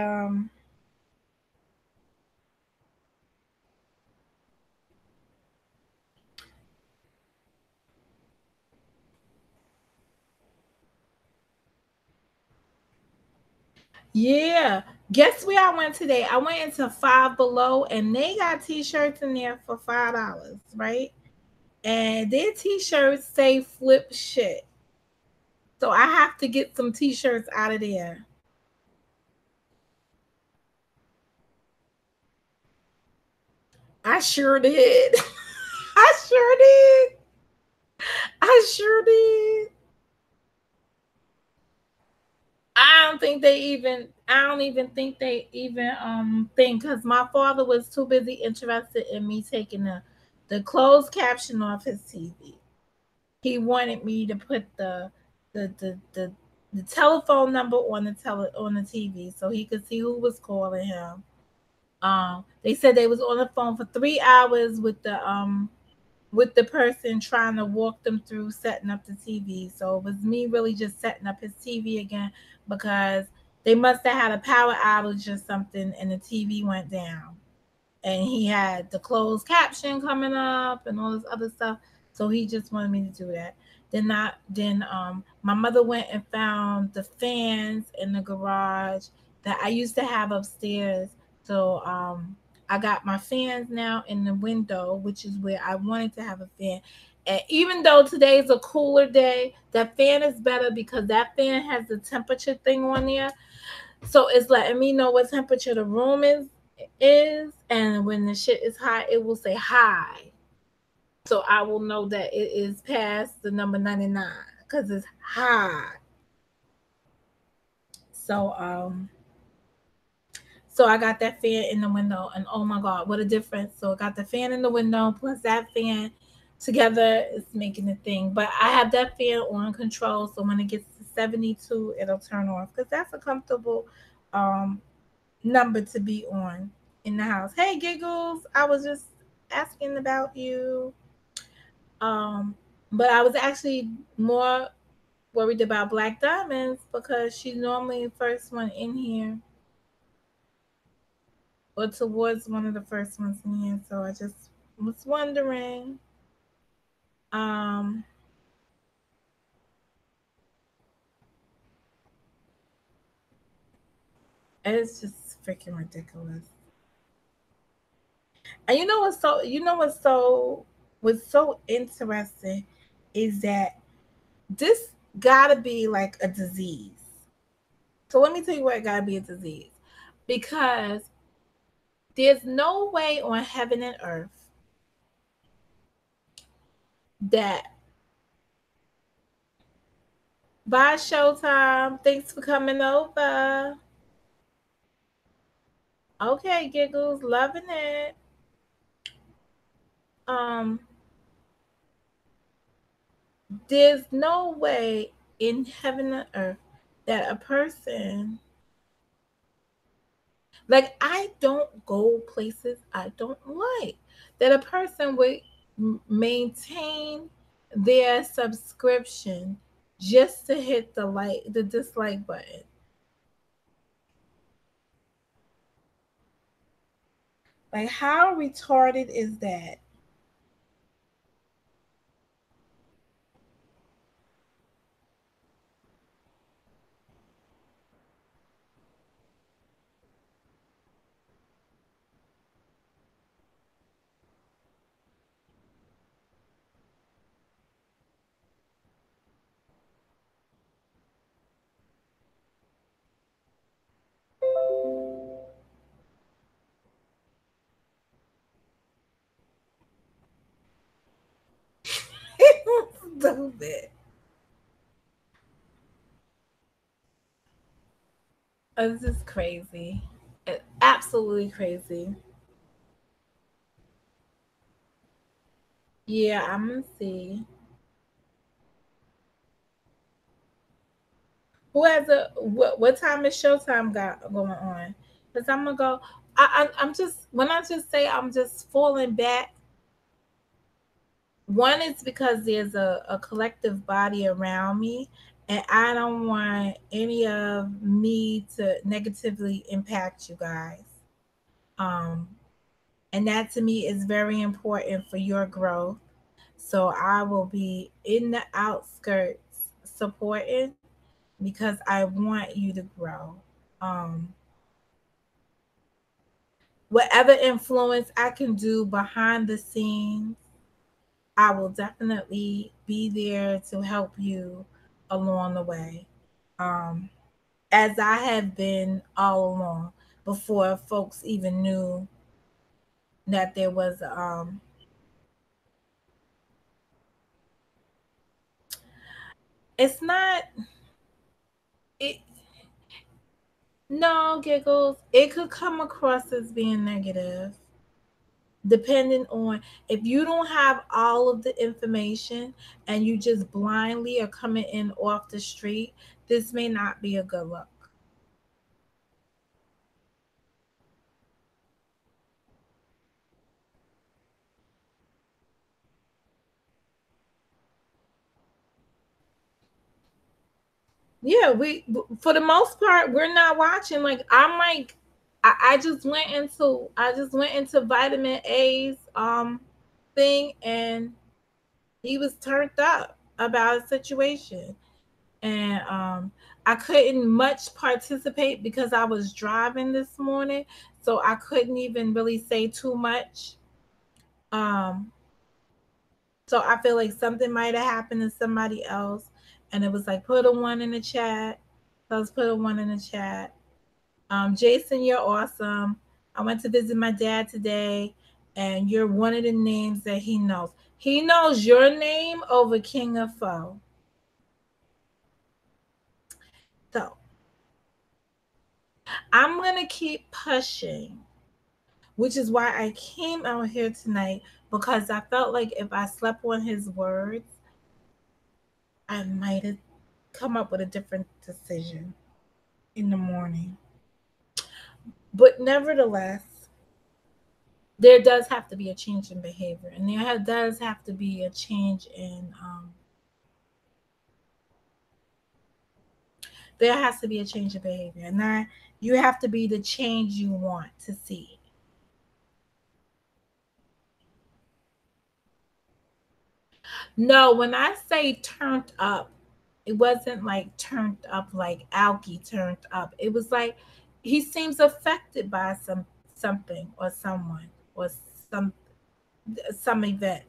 yeah. Guess where I went today? I went into Five Below and they got t-shirts in there for $5, right? And their t-shirts say flip shit. So I have to get some t-shirts out of there. I sure did. I sure did. I sure did. I don't even think they even think, because my father was too busy interested in me taking the closed caption off his TV. He wanted me to put the the the, the telephone number on the TV so he could see who was calling him. They said they was on the phone for 3 hours with the person trying to walk them through setting up the TV. So it was me really just setting up his TV again because they must have had a power outage or something and the TV went down. And he had the closed caption coming up and all this other stuff. So he just wanted me to do that. Then my mother went and found the fans in the garage that I used to have upstairs. So I got my fans now in the window, which is where I wanted to have a fan. And even though today's a cooler day, that fan is better because that fan has the temperature thing on there. So it's letting me know what temperature the room is, and when the shit is hot, it will say high. So I will know that it is past the number 99 because it's high. So so I got that fan in the window, and oh my god, what a difference. So I got the fan in the window plus that fan together is making the thing. But I have that fan on control, so when it gets to 72, it'll turn off because that's a comfortable um number to be on in the house. Hey Giggles, I was just asking about you. Um, but I was actually more worried about Black Diamonds because she's normally the first one in here or towards one of the first ones in here. So I just was wondering. Um, it's just freaking ridiculous. And what's so interesting is that this gotta be like a disease. So let me tell you why it gotta be a disease. Because there's no way on heaven and earth that by Showtime, thanks for coming over. Okay, Giggles, loving it. Um, there's no way in heaven and earth that a person, like, I don't go places I don't like, that a person would maintain their subscription just to hit the dislike button. Like, how retarded is that? Stupid. This is crazy. Absolutely crazy. Yeah, I'm gonna see. Who has a what time is Showtime got going on? Because I'm gonna go. I'm just when I just say I'm just falling back. One is because there's a collective body around me, and I don't want any of me to negatively impact you guys. Um, and that to me is very important for your growth. So I will be in the outskirts supporting because I want you to grow. Um, whatever influence I can do behind the scenes, I will definitely be there to help you along the way. Um, as I have been all along before folks even knew that there was it's not it no giggles. It could come across as being negative depending on if you don't have all of the information and you just blindly are coming in off the street, this may not be a good look. Yeah, we for the most part we're not watching. Like I'm like I just went into vitamin A's thing, and he was turned up about a situation. And I couldn't much participate because I was driving this morning, so I couldn't even really say too much. Um so I feel like something might have happened to somebody else, and it was like put a one in the chat. So I was put a one in the chat. Jason, you're awesome. I went to visit my dad today, and you're one of the names that he knows. He knows your name over King of Foe. So I'm gonna keep pushing, which is why I came out here tonight because I felt like if I slept on his words, I might have come up with a different decision in the morning. But nevertheless, there does have to be a change in behavior, and does have to be a change in there has to be a change of behavior, and that you have to be the change you want to see. No, when I say turned up, it wasn't like turned up like Alki turned up. It was like he seems affected by something or someone or some some event.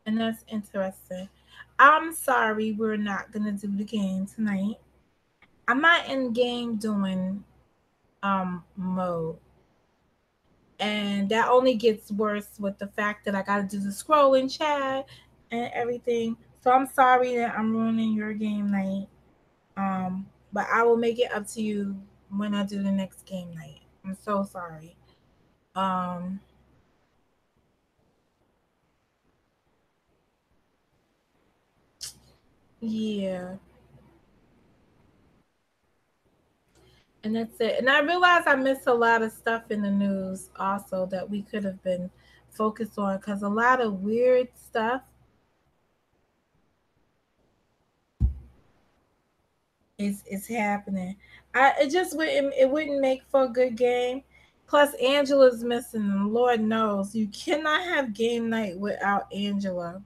And that's interesting. I'm sorry we're not gonna do the game tonight. I'm not in game doing mode. And that only gets worse with the fact that I gotta do the scrolling chat and everything. So I'm sorry that I'm ruining your game night. But I will make it up to you when I do the next game night. I'm so sorry. Um, yeah, and that's it. And I realized I missed a lot of stuff in the news also that we could have been focused on because a lot of weird stuff is happening. It wouldn't make for a good game. Plus Angela's missing, and Lord knows you cannot have game night without Angela.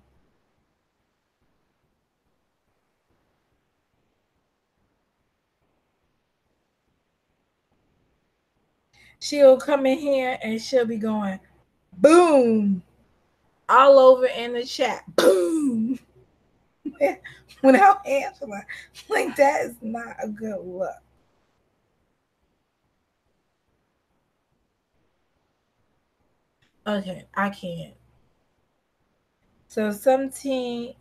She'll come in here and she'll be going, boom. all over in the chat. Boom. Without Angela. Like, that is not a good look. Okay, I can't. So some teenager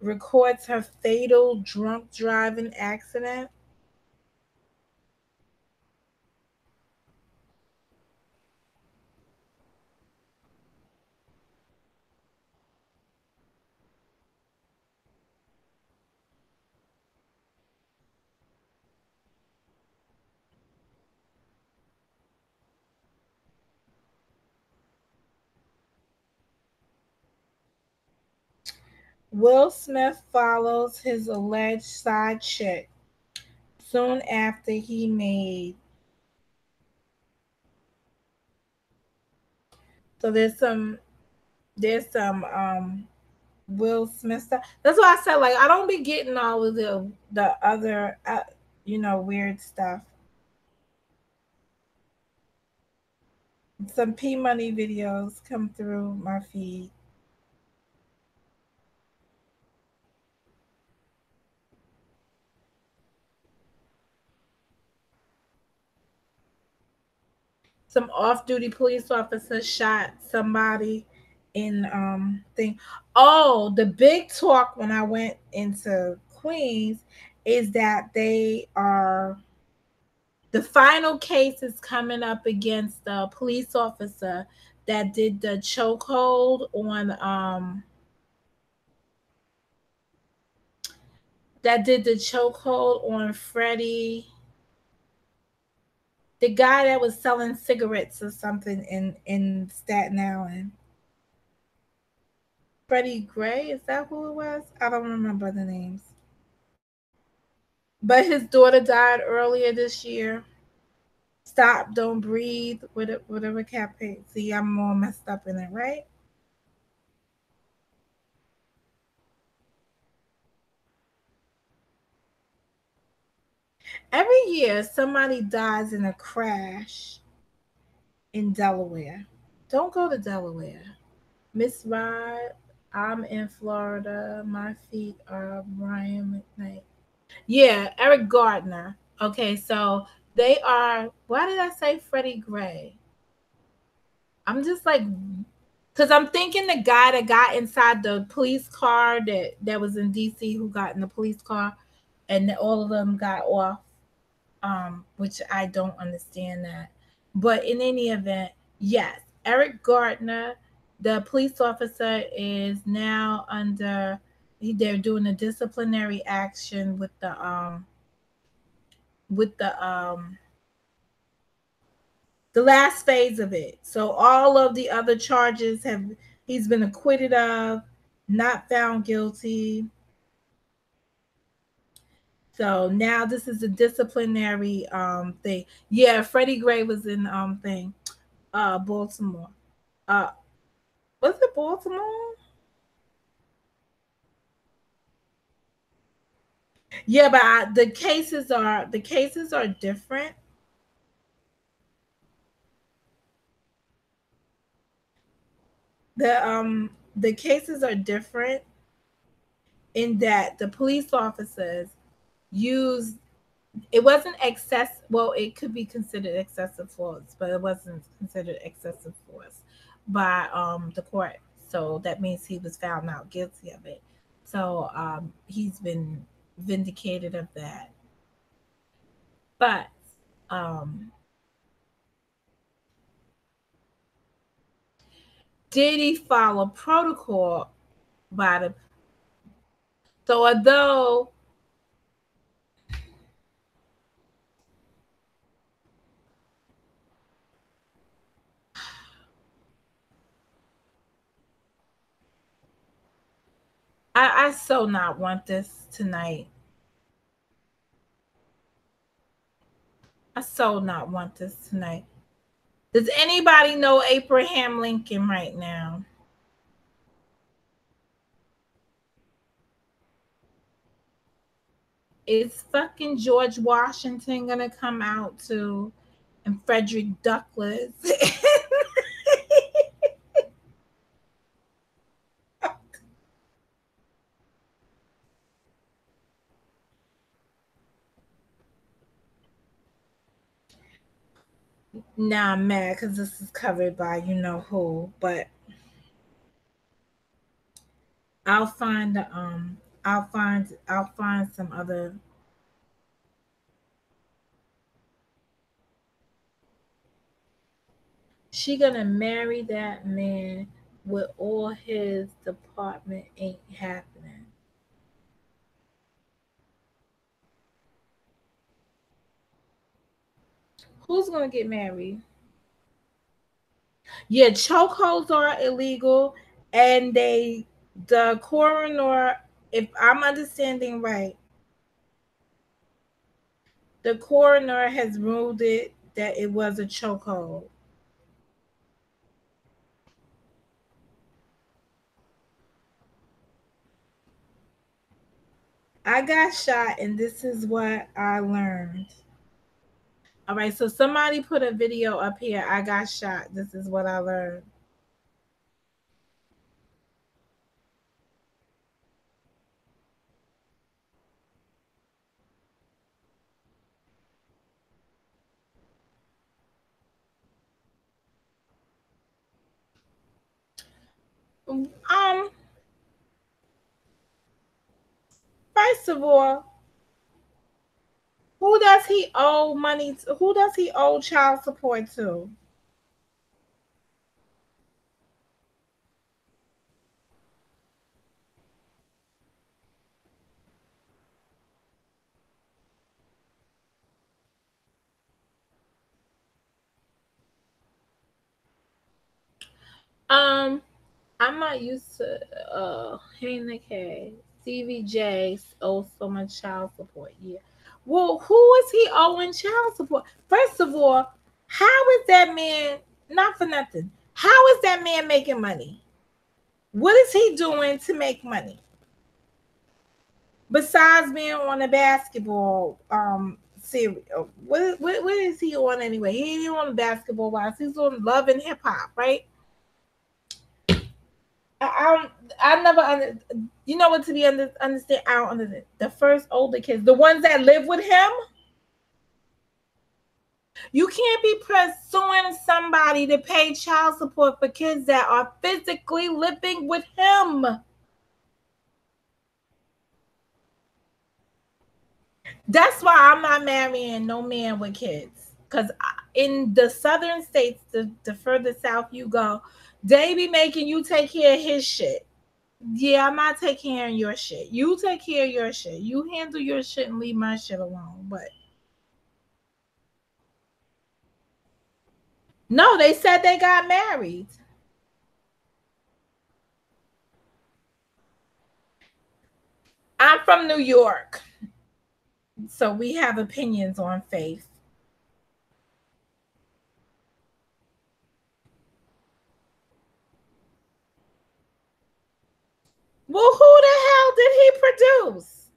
records her fatal drunk driving accident. Will Smith follows his alleged side chick soon after he made. So there's some Will Smith stuff. That's why I said, like, I don't be getting all of the other weird stuff. Some P Money videos come through my feed. Some off-duty police officer shot somebody in thing. Oh, the big talk when I went into Queens is that the final case is coming up against the police officer that did the chokehold on Freddie, the guy that was selling cigarettes or something in Staten Island. Freddie Gray, is that who it was? I don't remember the names. But his daughter died earlier this year. Stop, Don't Breathe, whatever campaign. See, I'm all messed up in it, right? Every year, somebody dies in a crash in Delaware. Don't go to Delaware. Miss Rod, I'm in Florida. My feet are Brian McKnight. Yeah, Eric Gardner. Okay, so they are. Why did I say Freddie Gray? I'm just like, because I'm thinking the guy that got inside the police car that was in DC, who got in the police car, and all of them got off. Which I don't understand that. But in any event, yes, Eric Gardner, the police officer, is now under. They're doing a disciplinary action with the last phase of it. So all of the other charges he's been acquitted of, not found guilty. So now this is a disciplinary thing. Yeah, Freddie Gray was in thing. Baltimore. Uh was it Baltimore? Yeah, but the cases are different. The cases are different in that the police officers used, it wasn't excess, well, it could be considered excessive force, but it wasn't considered excessive force by the court. So that means he was found not guilty of it. So he's been vindicated of that. But um did he follow protocol by the, so although I so not want this tonight. I so not want this tonight. Does anybody know Abraham Lincoln right now? Is fucking George Washington gonna come out too? And Frederick Douglass? Now I'm mad because this is covered by you know who, but I'll find the I'll find some other. She gonna marry that man with all his department ain't happening. Who's gonna get married? Yeah, chokeholds are illegal, and the coroner, if I'm understanding right, the coroner has ruled it that it was a chokehold. I got shot, and this is what I learned. All right, so somebody put a video up here. I got shot. This is what I learned. Um, First of all, who does he owe money to? Who does he owe child support to? Um, I'm not used to Hey Nick, CVJ owes so much child support. Yeah. Well, who is he owing child support? First of all, how is that man not for nothing? How is that man making money? What is he doing to make money? Besides being on a basketball series. What is he on anyway? He ain't on basketball wise. He's on Love and Hip Hop, right? I I never you know what to be understand. I don't understand the first older kids, the ones that live with him. You can't be pursuing somebody to pay child support for kids that are physically living with him. That's why I'm not marrying no man with kids. Because in the southern states, the further south you go, they be making you take care of his shit. Yeah, I'm not taking care of your shit. You take care of your shit. You handle your shit and leave my shit alone. But no, they said they got married. I'm from New York, so we have opinions on faith. Well, who the hell did he produce?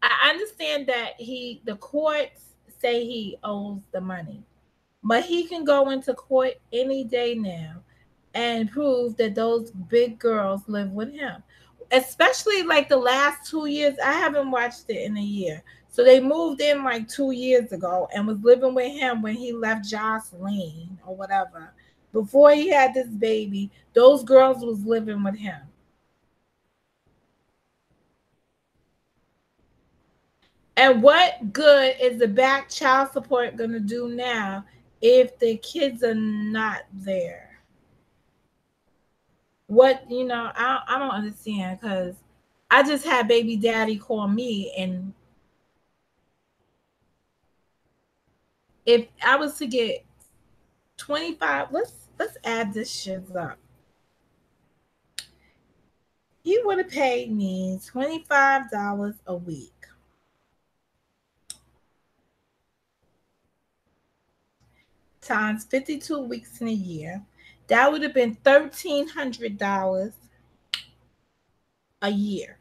I understand that the courts say he owes the money, but he can go into court any day now and prove that those big girls live with him. Especially like the last 2 years, I haven't watched it in a year. So they moved in like 2 years ago and was living with him when he left Jocelyn or whatever. Before he had this baby, those girls was living with him. And what good is the back child support gonna do now if the kids are not there? What I don't understand because I just had baby daddy call me, and if I was to get 25, let's add this shit up. He would have paid me $25 a week times 52 weeks in a year. That would have been $1,300 a year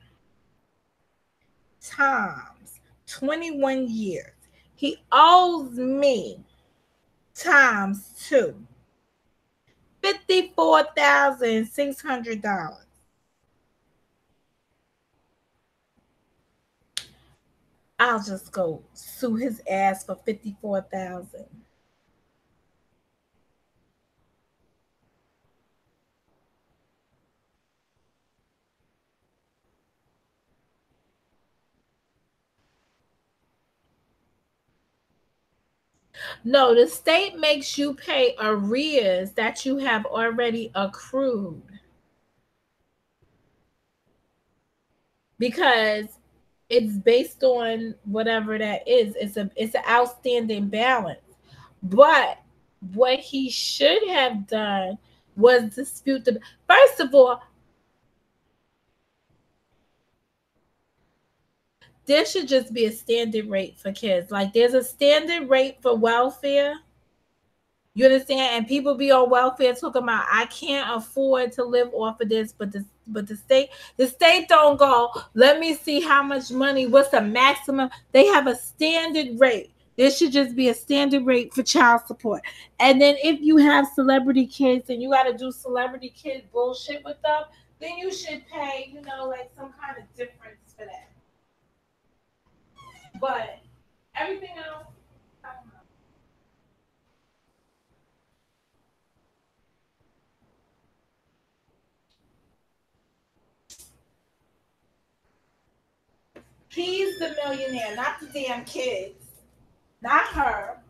times 21 years. He owes me times 2. $54,600. I'll just go sue his ass for 54,000. No, the state makes you pay arrears that you have already accrued because it's based on whatever that is. It's an outstanding balance. But what he should have done was dispute the first of all, there should just be a standard rate for kids. Like there's a standard rate for welfare. You understand? And people be on welfare talking about I can't afford to live off of this, but the state don't go, let me see how much money, what's the maximum. They have a standard rate. There should just be a standard rate for child support. And then if you have celebrity kids and you gotta do celebrity kid bullshit with them, then you should pay, like some kind of difference for that. But everything else, I don't know. He's the millionaire, not the damn kids, not her.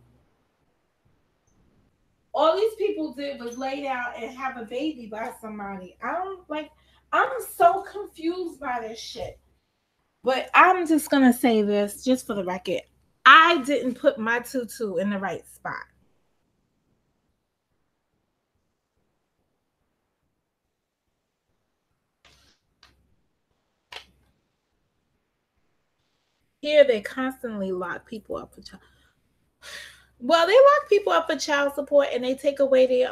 All these people did was lay down and have a baby by somebody. I don't like. I'm so confused by this shit. But I'm just gonna say this, just for the record. I didn't put my tutu in the right spot. Here they constantly lock people up for child. Well, they lock people up for child support and they take away their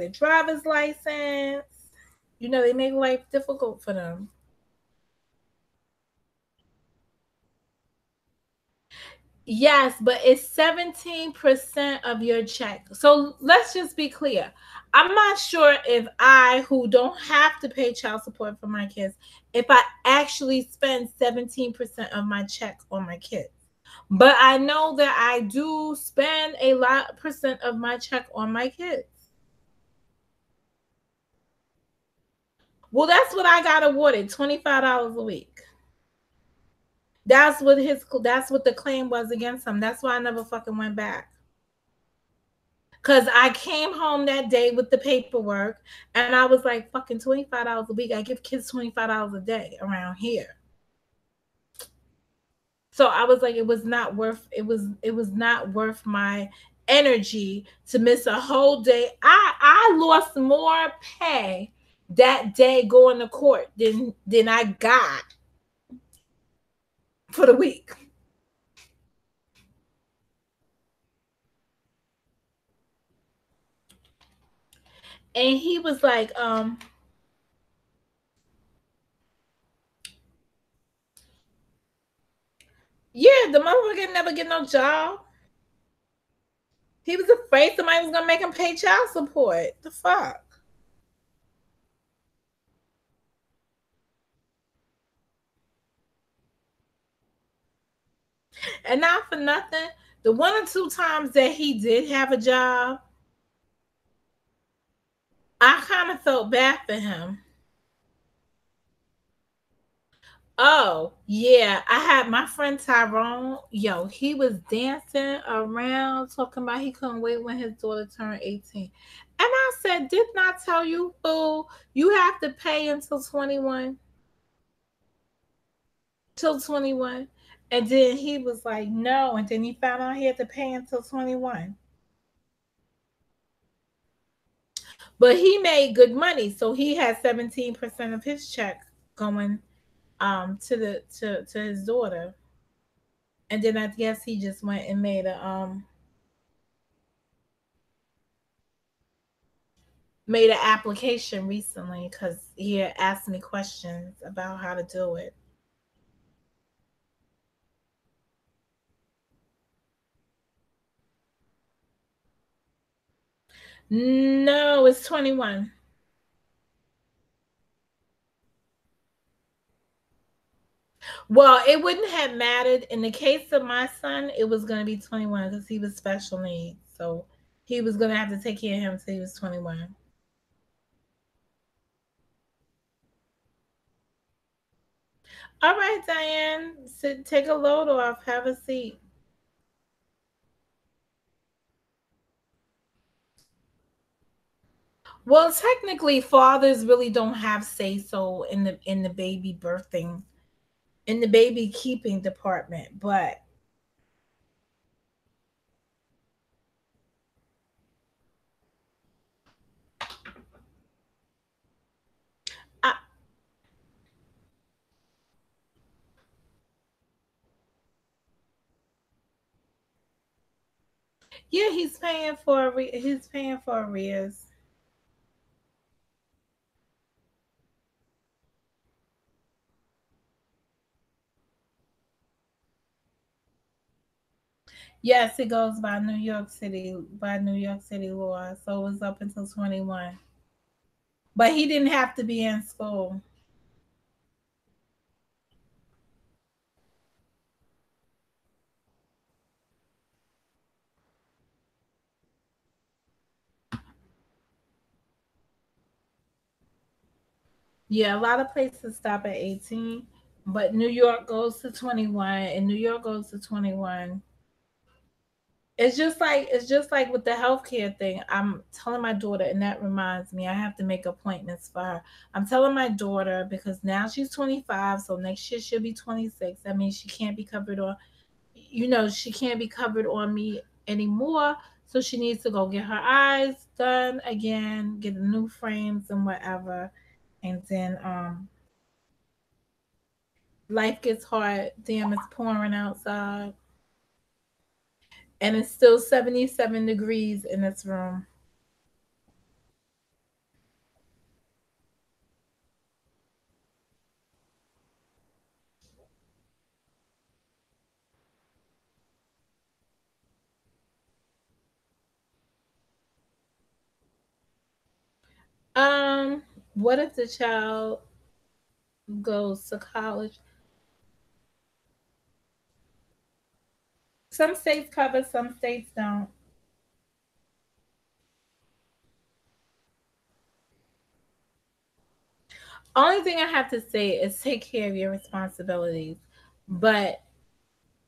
driver's license. They make life difficult for them. Yes, but it's 17% of your check. So let's just be clear. I'm not sure if I, who don't have to pay child support for my kids, if I actually spend 17% of my check on my kids. But I know that I do spend a lot percent of my check on my kids. Well, that's what I got awarded, $25 a week. That's what the claim was against him. That's why I never fucking went back. Cause I came home that day with the paperwork and I was like, fucking $25 a week. I give kids $25 a day around here. So I was like, it was not worth my energy to miss a whole day. I lost more pay that day going to court than I got for the week. And he was like, yeah, the motherfucker never get no job. He was afraid somebody was gonna make him pay child support. The fuck? And not for nothing, the one or two times that he did have a job, I kind of felt bad for him. Oh, yeah. I had my friend Tyrone. Yo, he was dancing around talking about he couldn't wait when his daughter turned 18. And I said, did not tell you, fool, you have to pay until 21. Till 21. And then he was like, no. And then he found out he had to pay until 21. But he made good money. So he had 17% of his check going to his daughter. And then I guess he just went and made an application recently because he had asked me questions about how to do it. No, it's 21. Well, it wouldn't have mattered. In the case of my son, it was going to be 21 because he was special needs. So he was going to have to take care of him until he was 21. All right, Diane, sit, take a load off, have a seat. Well, technically, fathers really don't have say so in the baby birthing, in the baby keeping department. But I, yeah, he's paying for arrears. Yes, it goes by New York City law. So it was up until 21. But he didn't have to be in school. Yeah, a lot of places stop at 18, but New York goes to 21 and New York goes to 21. It's just like with the healthcare thing. I'm telling my daughter, and that reminds me, I have to make appointments for her. I'm telling my daughter because now she's 25, so next year she'll be 26. That means she can't be covered on, she can't be covered on me anymore. So she needs to go get her eyes done again, get new frames and whatever. And then life gets hard. Damn, it's pouring outside. And it's still 77 degrees in this room. Um, what if the child goes to college? Some states cover, some states don't. Only thing I have to say is take care of your responsibilities. But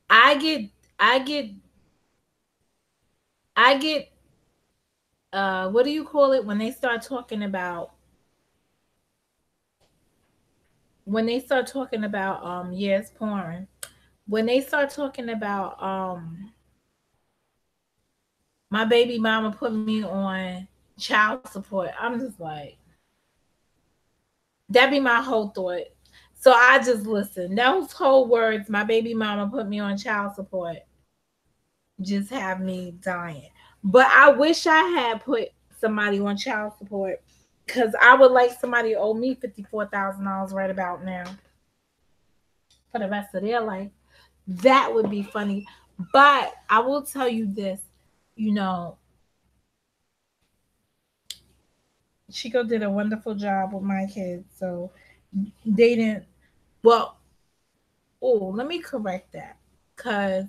I get, I get, I get. What do you call it when they start talking about yeah, it's porn. When they start talking about my baby mama put me on child support, I'm just like, that be my whole thought. So I just listen. Those whole words, my baby mama put me on child support, just have me dying. But I wish I had put somebody on child support because I would like somebody to owe me $54,000 right about now for the rest of their life. That would be funny. But I will tell you this, you know, Chico did a wonderful job with my kids. So they didn't, well, oh, let me correct that. Because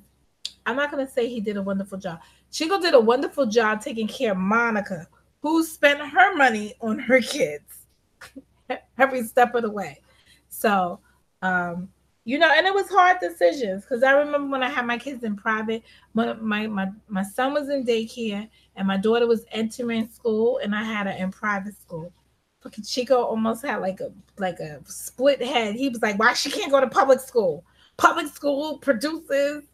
I'm not going to say he did a wonderful job. Chico did a wonderful job taking care of Monica, who spent her money on her kids every step of the way. So, um, and it was hard decisions because I remember when I had my kids in private, when my son was in daycare and my daughter was entering school, and I had her in private school. Fucking Chico almost had like a split head. He was like, "Why she can't go to public school? Public school produces."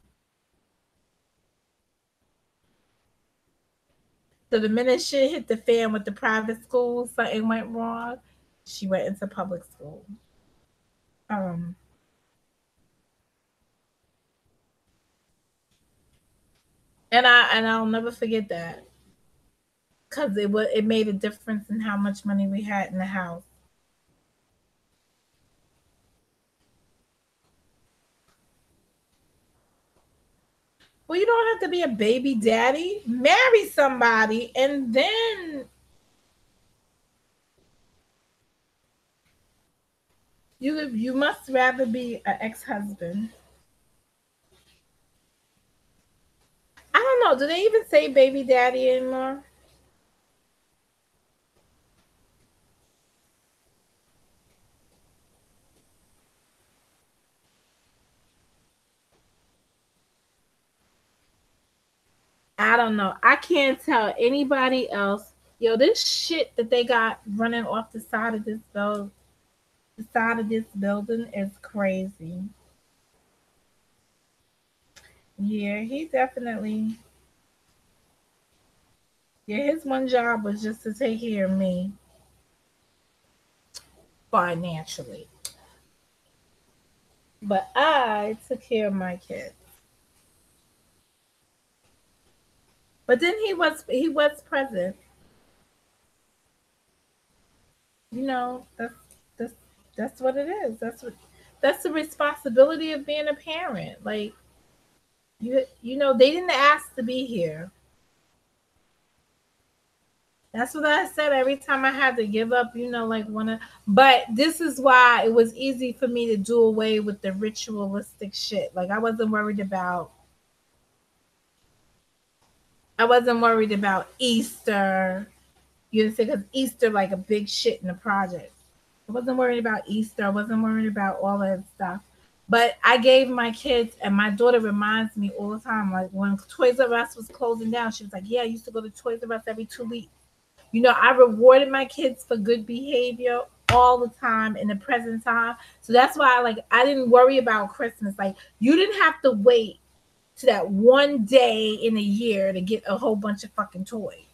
So the minute shit hit the fan with the private school, something went wrong. She went into public school. Um, and I'll never forget that because it made a difference in how much money we had in the house. Well, you don't have to be a baby daddy. Marry somebody and then you must rather be an ex-husband. I don't know. Do they even say baby daddy anymore? I don't know. I can't tell anybody else. Yo, this shit that they got running off the side of this building is crazy. Yeah, he definitely. Yeah, his one job was just to take care of me financially, but I took care of my kids. But then he was present. You know, that's that's what it is. That's the responsibility of being a parent. Like you know, they didn't ask to be here. That's what I said every time I had to give up, you know, like one of, but this is why it was easy for me to do away with the ritualistic shit. Like I wasn't worried about Easter. You know, because Easter like a big shit in the project. I wasn't worried about Easter. I wasn't worried about all that stuff. But I gave my kids, and my daughter reminds me all the time, like when Toys R Us was closing down, she was like, "Yeah, I used to go to Toys R Us every 2 weeks." You know, I rewarded my kids for good behavior all the time in the present time. So that's why, like, I didn't worry about Christmas. Like, you didn't have to wait to that one day in a year to get a whole bunch of fucking toys.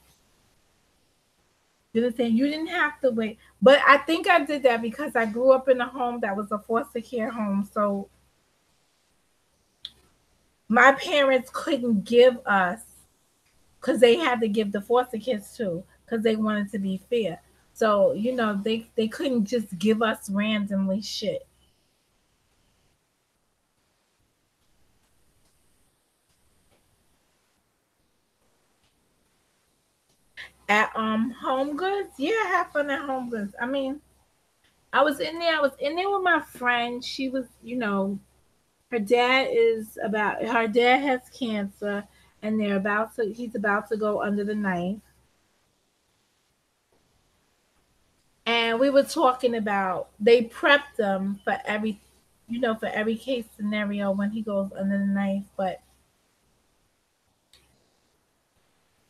You know what I'm saying? You didn't have to wait. But I think I did that because I grew up in a home that was a foster care home. So my parents couldn't give us, because they had to give the foster kids too, because they wanted to be fair. So, you know, they couldn't just give us randomly shit. At Home Goods, yeah, I have fun at Home Goods. I mean, I was in there with my friend. She was, you know, her dad has cancer, and he's about to go under the knife. And we were talking about, they prepped him for every, you know, for every case scenario when he goes under the knife. But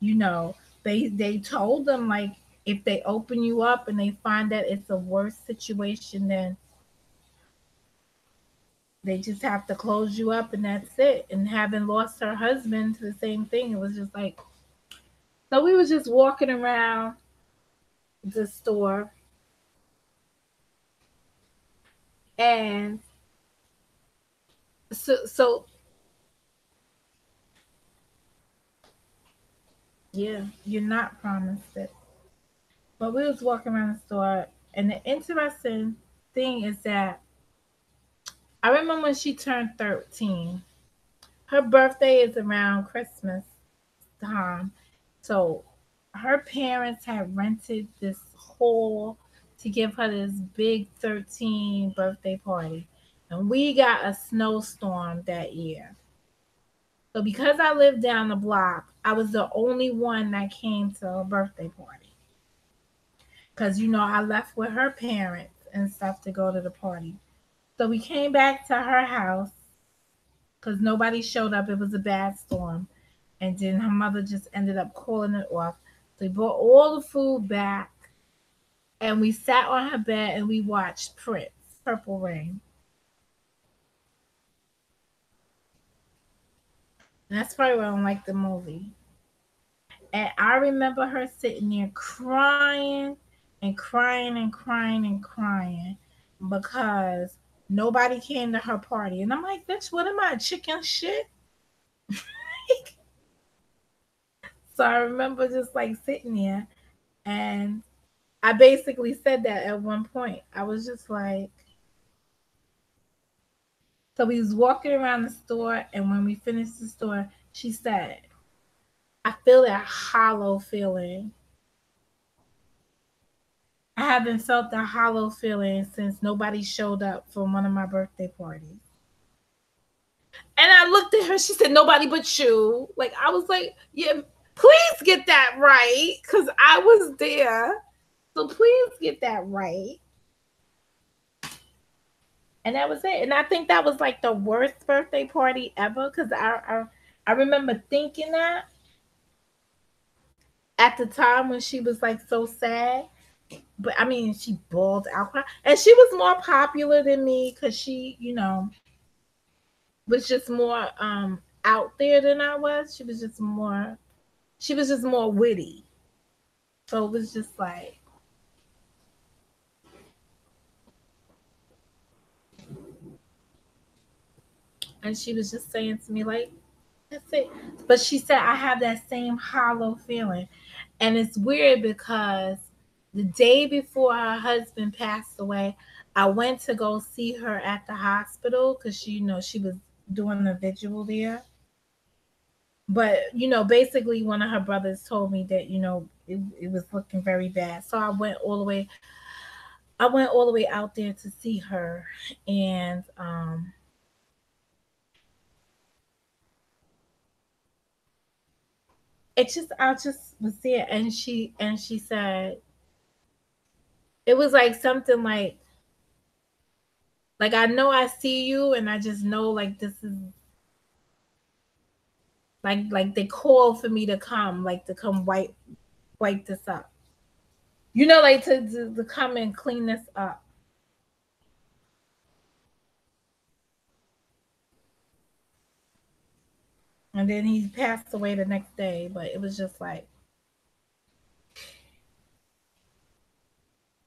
you know, they told them, like, if they open you up and they find that it's a worse situation, then they just have to close you up and that's it. And having lost her husband to the same thing, it was just like, so we was just walking around the store, and so yeah, you're not promised it. But we was walking around the store, and the interesting thing is that I remember when she turned 13. Her birthday is around Christmas time. So her parents had rented this hall to give her this big 13 birthday party. And we got a snowstorm that year. So because I lived down the block, I was the only one that came to a birthday party. Because, you know, I left with her parents and stuff to go to the party. So we came back to her house because nobody showed up. It was a bad storm. And then her mother just ended up calling it off. So we brought all the food back, and we sat on her bed and we watched Prince, Purple Rain. And that's probably why I don't like the movie. And I remember her sitting there crying and crying and crying and crying because nobody came to her party. And I'm like, bitch, what am I, chicken shit? So I remember just like sitting there, and I basically said that at one point. I was just like, so we was walking around the store, and when we finished the store, She said, I feel that hollow feeling. I haven't felt that hollow feeling since nobody showed up for one of my birthday parties. And I looked at her. She said, nobody but you. Like, I was like, yeah, please get that right. Because I was there. So please get that right. And that was it. And I think that was like the worst birthday party ever. Because I remember thinking that at the time when she was like so sad. But I mean, she bawled out. And she was more popular than me because she, was just more out there than I was. She was just more witty. So it was just like, and she was just saying to me like, that's it. But she said I have that same hollow feeling. And it's weird because the day before her husband passed away, I went to go see her at the hospital because she was doing the vigil there. But basically one of her brothers told me that it was looking very bad. So I went all the way out there to see her. And I just was there. And she said it was like something like I know I see you, and I just know like this is like they call for me to come, like to come wipe this up, like to come and clean this up. And then he passed away the next day. But it was just like,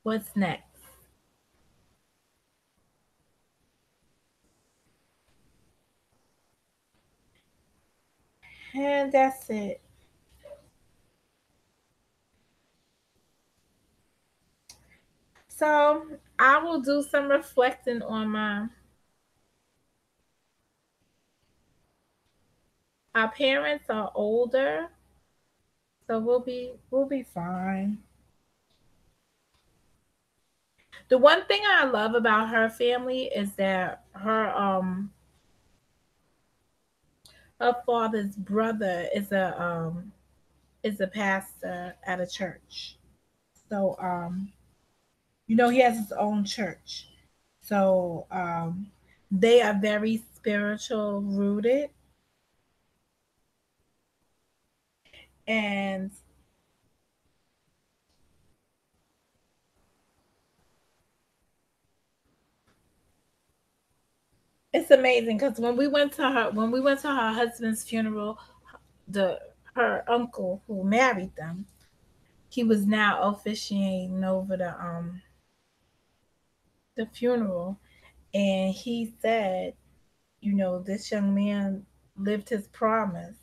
what's next? And that's it. So I will do some reflecting on my our parents are older, so we'll be fine. The one thing I love about her family is that her father's brother is a pastor at a church. So he has his own church. So they are very spiritual rooted. And it's amazing because when we went to her husband's funeral, the her uncle who married them, he was now officiating over the funeral. And he said, this young man lived his promise.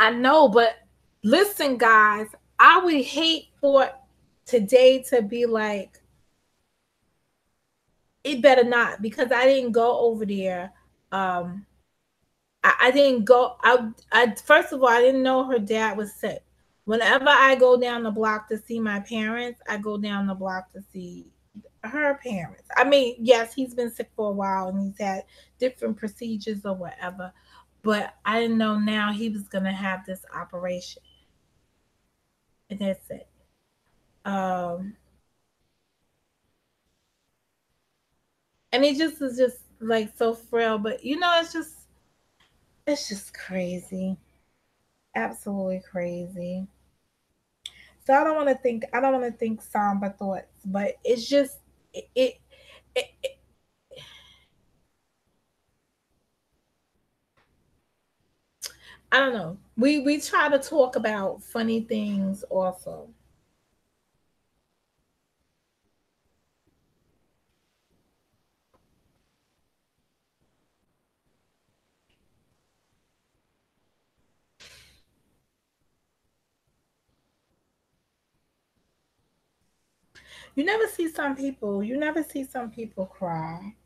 I know, but listen, guys, I would hate for today to be like, it better not, because I didn't go over there. Um, I didn't go. I first of all, I didn't know her dad was sick. Whenever I go down the block to see my parents, I go down the block to see her parents. I mean, yes, he's been sick for a while and he's had different procedures or whatever, but I didn't know now he was gonna have this operation, and that's it. Um, and he just is just like so frail, but it's just crazy, absolutely crazy. So I don't want to think somber thoughts, but it's just it I don't know. We try to talk about funny things also. You never see some people cry.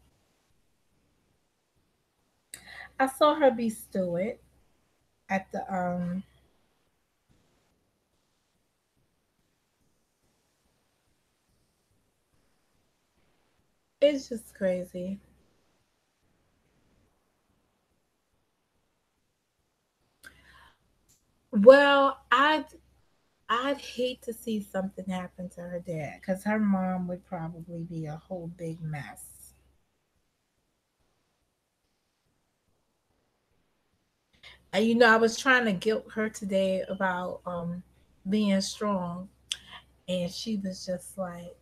I saw her be Stewart at the. It's just crazy. Well, I'd hate to see something happen to her dad because her mom would probably be a whole big mess. And I was trying to guilt her today about being strong, and she was just like,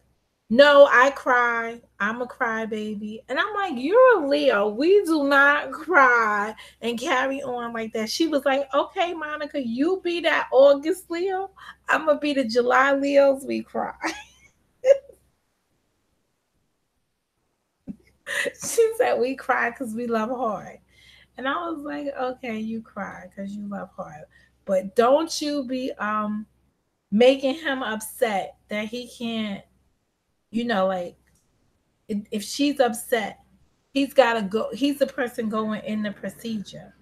"No, I cry. I'm a crybaby," and I'm like, "You're a Leo. We do not cry and carry on like that." She was like, "Okay, Monica, you be that August Leo. I'm gonna be the July Leos. We cry." She said we cry because we love hard. And I was like, okay, you cry because you love hard. But don't you be making him upset that he can't, like if she's upset, he's gotta go. He's the person going in the procedure.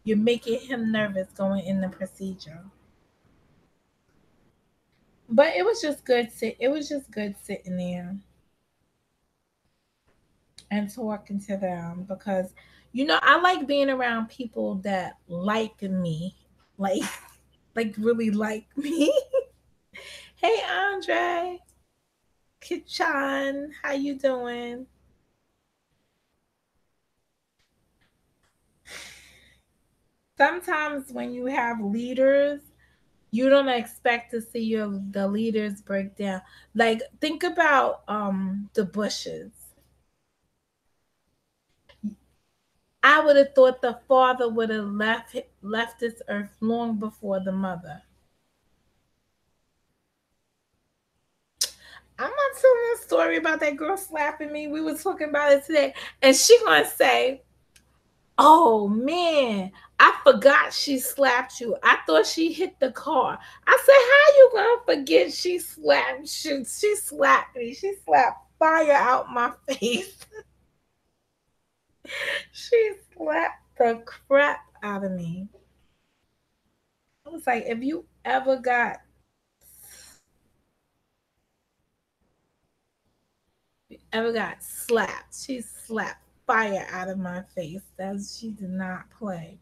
You're making him nervous going in the procedure. But it was just good it was just good sitting there and talking to them because I like being around people that like me, like like really like me. Hey Andre, Kichan, how you doing? Sometimes when you have leaders, you don't expect to see the leaders break down. Like think about the Bushes. I would have thought the father would have left this earth long before the mother. I'm not telling a story about that girl slapping me. We were talking about it today, and she gonna say, "Oh man, I forgot she slapped you. I thought she hit the car." I said, "How you gonna forget she slapped you? She slapped me. She slapped fire out my face. She slapped the crap out of me." I was like, "If you ever got slapped, she slapped fire out of my face. She did not play."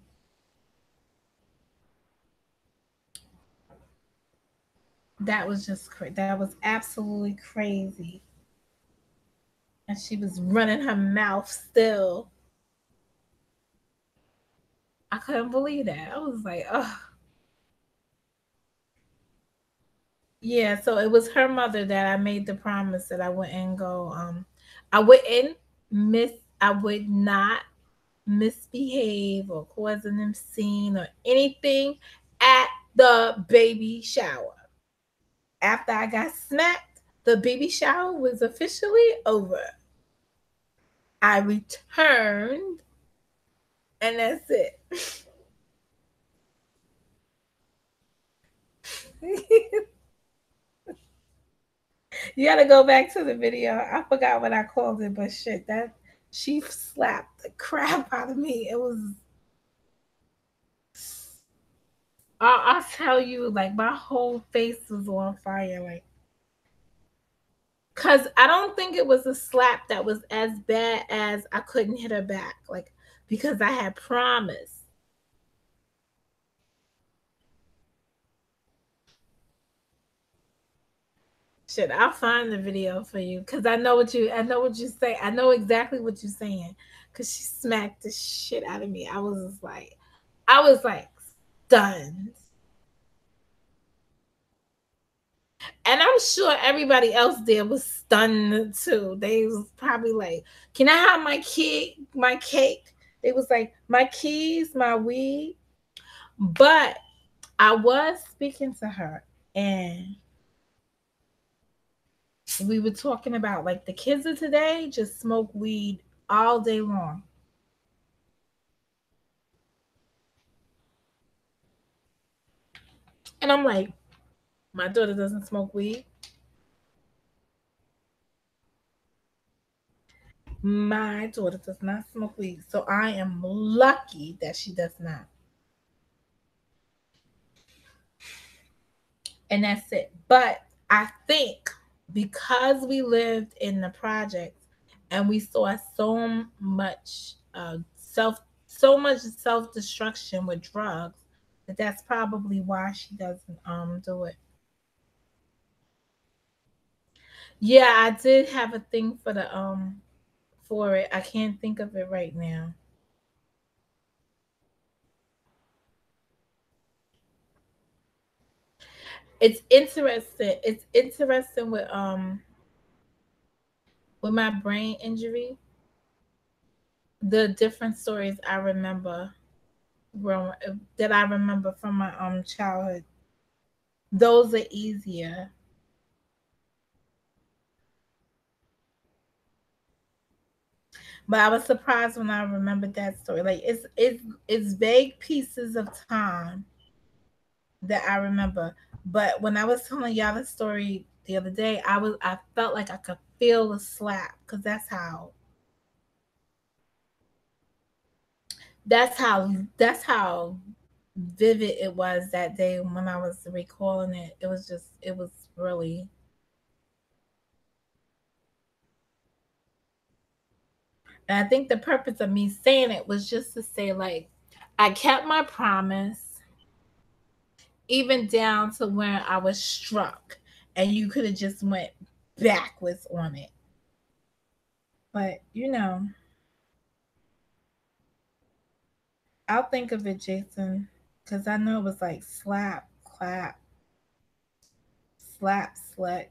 That was just crazy. That was absolutely crazy. And she was running her mouth still. I couldn't believe that. I was like, oh, yeah. So it was her mother that I made the promise that I wouldn't go. I wouldn't miss. I would not misbehave or cause an obscene or anything at the baby shower. After I got smacked, the baby shower was officially over. I returned, and that's it. You gotta go back to the video. I forgot what I called it, but shit, that she slapped the crap out of me. It was. I'll tell you, like my whole face was on fire, like, cause I don't think it was a slap that was as bad as I couldn't hit her back, like because I had promised. Shit, I'll find the video for you because I know what you say. I know exactly what you're saying. Cause she smacked the shit out of me. I was like stunned. And I'm sure everybody else there was stunned too. They was probably like, "Can I have my cake?" They was like, "My keys, my weed." But I was speaking to her, and we were talking about like the kids of today just smoke weed all day long. And I'm like, my daughter doesn't smoke weed. My daughter does not smoke weed, so I am lucky that she does not. And that's it. But I think because we lived in the projects and we saw so much self destruction with drugs, that's probably why she doesn't do it. Yeah, I did have a thing for the for it. I can't think of it right now. It's interesting. It's interesting with my brain injury, the different stories I remember growing that I remember from my childhood. Those are easier. But I was surprised when I remembered that story. Like it's vague pieces of time that I remember. But when I was telling y'all the story the other day, I felt like I could feel the slap because that's how vivid it was that day when I was recalling it. It was really. And I think the purpose of me saying it was just to say, like, I kept my promise, even down to when I was struck, and you could have just went backwards on it. But I'll think of it, Jason, because I know it was like slap, clap, slap, slick.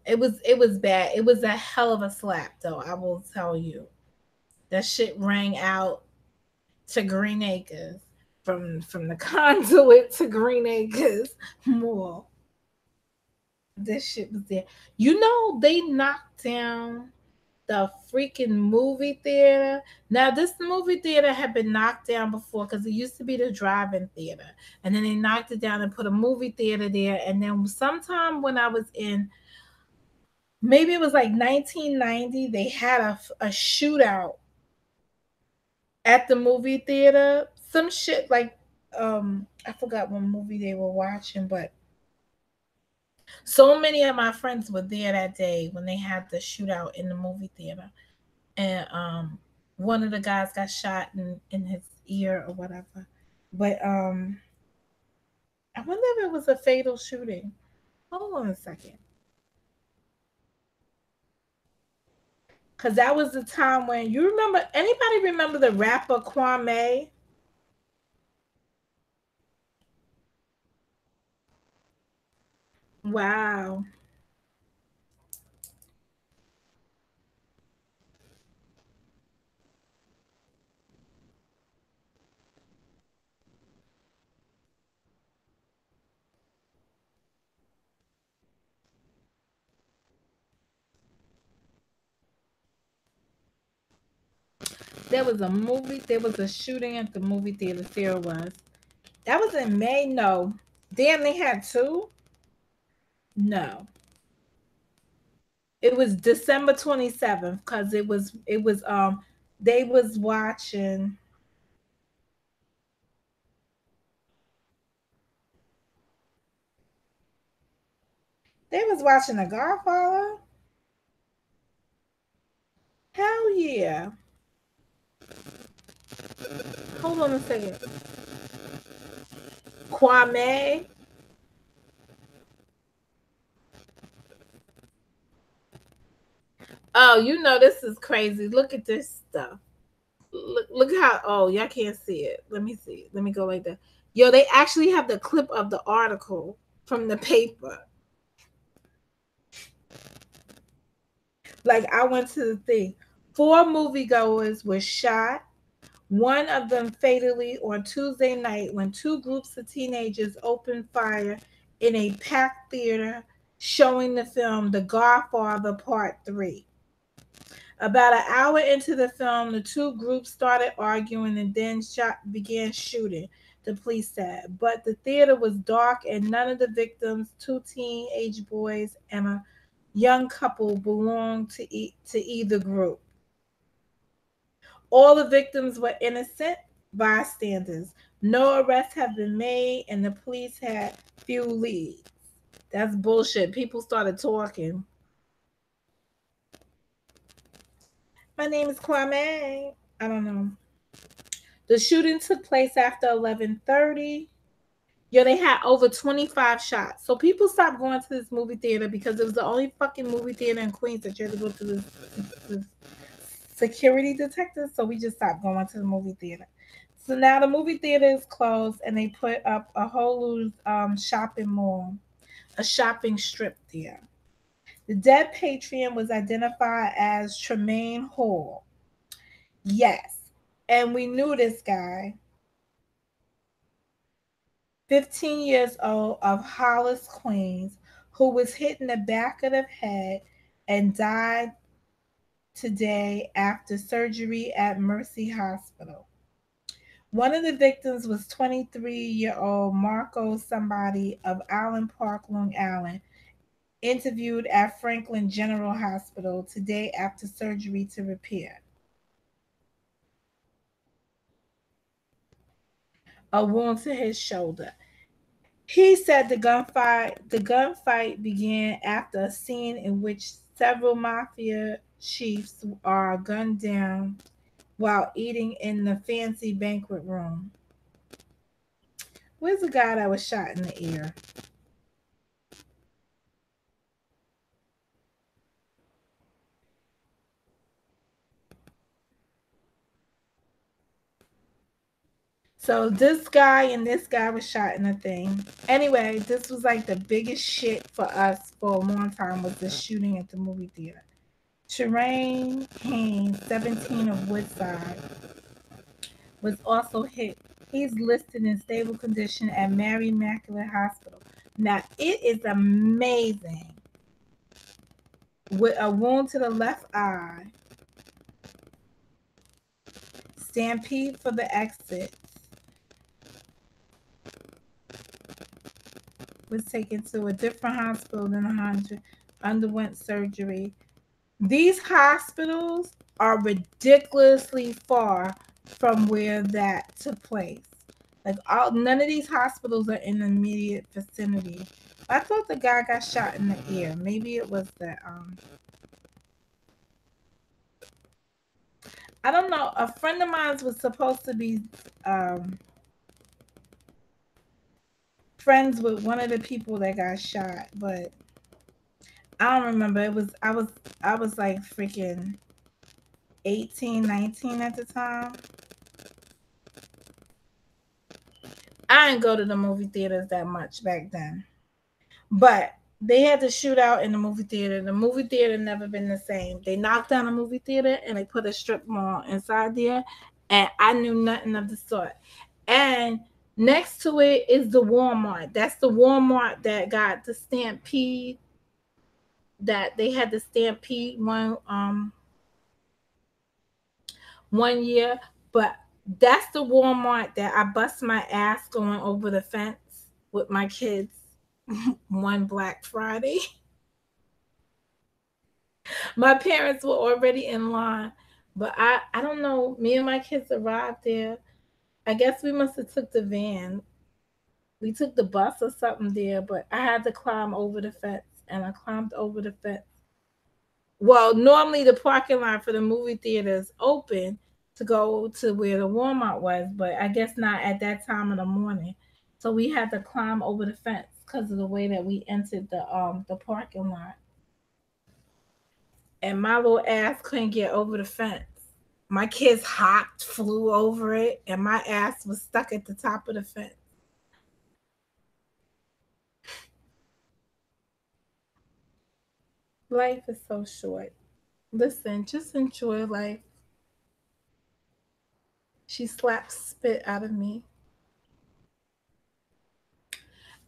It was bad. It was a hell of a slap, though. I will tell you, that shit rang out to Green Acres, from the conduit to Green Acres Mall. This shit was there. They knocked down the freaking movie theater. Now, this movie theater had been knocked down before because it used to be the drive-in theater, and then they knocked it down and put a movie theater there. And then sometime when I was in, maybe it was like 1990, they had a shootout at the movie theater. Some shit like I forgot what movie they were watching, but so many of my friends were there that day when they had the shootout in the movie theater. And one of the guys got shot in his ear or whatever. But I wonder if it was a fatal shooting. Hold on a second. Cause that was the time when you remember, anybody remember the rapper Kwame? Wow. There was a shooting at the movie theater. There was. That was in May. No. Damn, they had two? No. It was December 27th because they was watching The Godfather. Hell yeah. Hold on a second. Kwame. Oh, this is crazy. Look at this stuff. Look how, oh, y'all can't see it. Let me see. Let me go like that. Yo, they actually have the clip of the article from the paper. Like, I went to the thing. Four moviegoers were shot, one of them fatally, on Tuesday night when two groups of teenagers opened fire in a packed theater showing the film The Godfather Part 3. About an hour into the film, the two groups started arguing and then began shooting, the police said. But the theater was dark and none of the victims, two teenage boys and a young couple, belonged to either group. All the victims were innocent bystanders. No arrests have been made, and the police had few leads. That's bullshit. People started talking. My name is Kwame. I don't know. The shooting took place after 11:30. Yo, they had over 25 shots. So people stopped going to this movie theater because it was the only fucking movie theater in Queens that you had to go to this security detectives. So we just stopped going to the movie theater. So now the movie theater is closed and they put up a whole shopping mall, a shopping strip there. The dead patron was identified as Tremaine Hall. Yes. And we knew this guy, 15 years old, of Hollis, Queens, who was hit in the back of the head and died today after surgery at Mercy Hospital. One of the victims was 23-year-old Marco somebody of Allen Park, Long Island, interviewed at Franklin General Hospital today after surgery to repair a wound to his shoulder. He said the gunfight began after a scene in which several mafia chiefs are gunned down while eating in the fancy banquet room. Where's the guy that was shot in the ear? So this guy and this guy was shot in the thing. Anyway, this was like the biggest shit for us for a long time, was the shooting at the movie theater. Terrain Haynes, 17, of Woodside, was also hit. He's listed in stable condition at Mary Immaculate Hospital. Now, it is amazing. With a wound to the left eye, stampede for the exit, was taken to a different hospital than 100, underwent surgery. These hospitals are ridiculously far from where that took place. Like none of these hospitals are in the immediate vicinity. I thought the guy got shot in the ear. Maybe it was the I don't know. A friend of mine was supposed to be friends with one of the people that got shot, but I don't remember. I was like freaking 18, 19 at the time. I didn't go to the movie theaters that much back then. But they had the shootout in the movie theater. The movie theater never been the same. They knocked down a movie theater and they put a strip mall inside there, and I knew nothing of the sort. And next to it is the Walmart. That's the Walmart that got the stampede. That they had the stampede one year, but that's the Walmart that I bust my ass going over the fence with my kids one Black Friday. My parents were already in line, but I don't know. Me and my kids arrived there. I guess we must have took the van. We took the bus or something there, but I had to climb over the fence, and I climbed over the fence. Well, normally the parking lot for the movie theater is open to go to where the Walmart was, but I guess not at that time of the morning. So we had to climb over the fence because of the way that we entered the parking lot. And my little ass couldn't get over the fence. My kids hopped, flew over it, and my ass was stuck at the top of the fence. Life is so short. Listen, just enjoy life. She slapped spit out of me.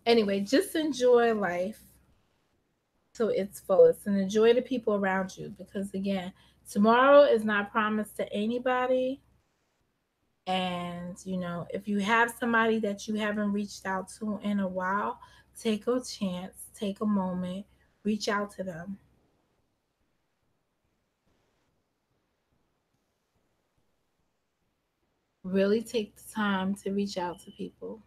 Anyway, just enjoy life to its fullest and enjoy the people around you, because again, tomorrow is not promised to anybody. And if you have somebody that you haven't reached out to in a while, take a chance, take a moment, reach out to them. Really take the time to reach out to people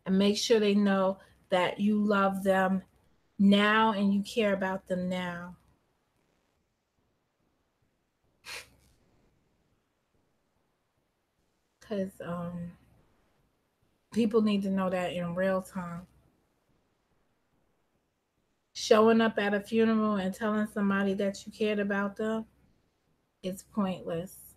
and make sure they know that you love them now and you care about them now. Because people need to know that in real time. Showing up at a funeral and telling somebody that you cared about them is pointless.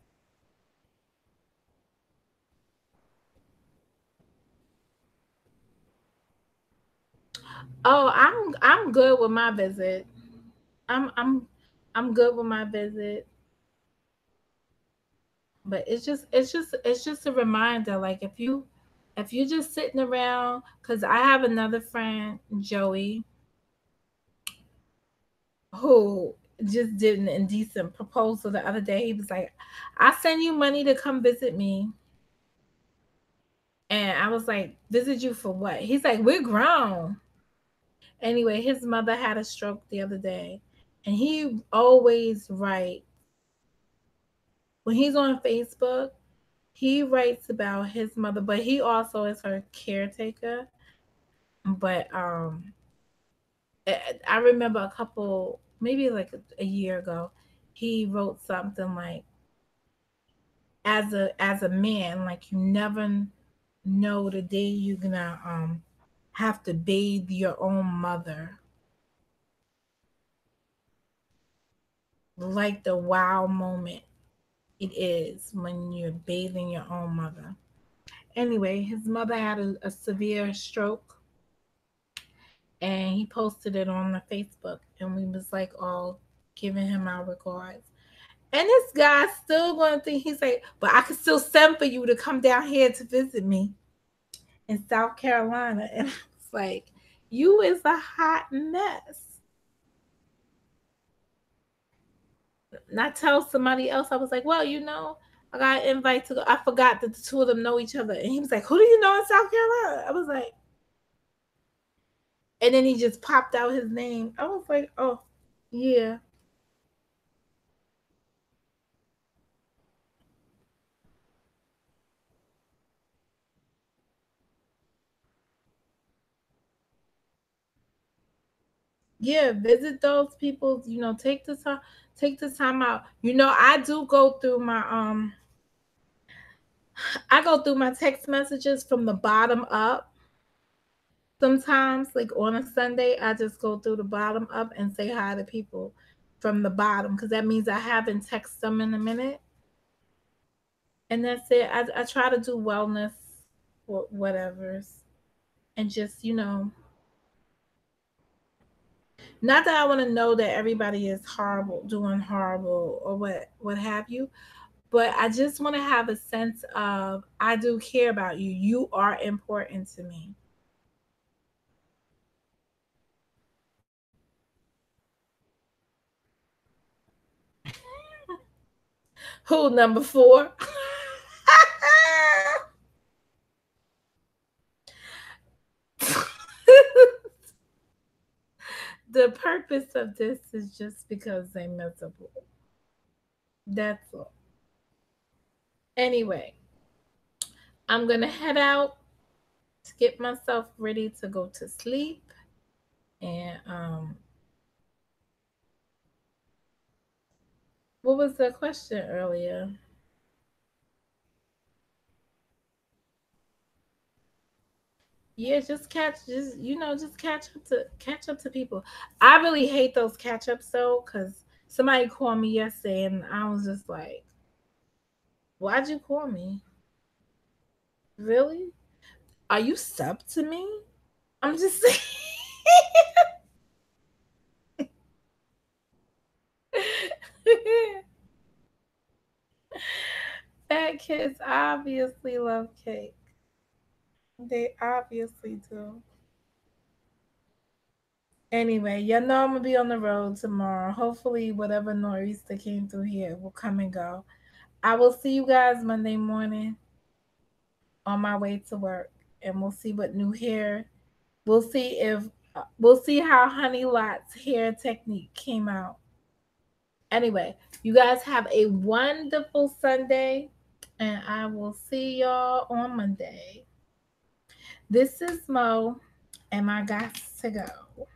Oh, I'm good with my visit. I'm I'm I'm good with my visit. But it's just a reminder, like if you just sitting around, because I have another friend, Joey, who just did an indecent proposal the other day. He was like, I send you money to come visit me. And I was like, visit you for what? He's like, we're grown. Anyway, his mother had a stroke the other day. And he always writes, when he's on Facebook, he writes about his mother, but he also is her caretaker. But I remember a couple, maybe like a year ago, he wrote something like, as a man, like you never know the day you're gonna have to bathe your own mother, like the wow moment it is when you're bathing your own mother. Anyway, his mother had a severe stroke, and he posted it on the Facebook, and we was like all giving him our regards. And this guy's still going to think, he's like, but I could still send for you to come down here to visit me in South Carolina. And it's like, you is a hot mess. And I tell somebody else, I was like, well, I got an invite to go. I forgot that the two of them know each other. And he was like, who do you know in South Carolina? I was like, and then he just popped out his name. I was like, oh, yeah. Yeah, visit those people, take the time out. I do go through my text messages from the bottom up. Sometimes, like on a Sunday, I just go through the bottom up and say hi to people from the bottom, because that means I haven't texted them in a minute. And that's it. I try to do wellness or whatever's, and just, not that I want to know that everybody is horrible, doing horrible or what have you, but I just want to have a sense of, I do care about you. You are important to me. Who, number four? The purpose of this is just because they miserable. That's all. Anyway, I'm gonna head out to get myself ready to go to sleep. And what was the question earlier? Yeah, just catch up to people. I really hate those catch ups though, because somebody called me yesterday and I was just like, why'd you call me? Really? Are you sub to me? I'm just saying. Fat kids obviously love cake. They obviously do. Anyway, y'all know I'm gonna be on the road tomorrow. Hopefully, whatever nor'easter came through here will come and go. I will see you guys Monday morning on my way to work, and we'll see what new hair. We'll see how Honey Lot's hair technique came out. Anyway, you guys have a wonderful Sunday, and I will see y'all on Monday. This is Mo, and I got to go.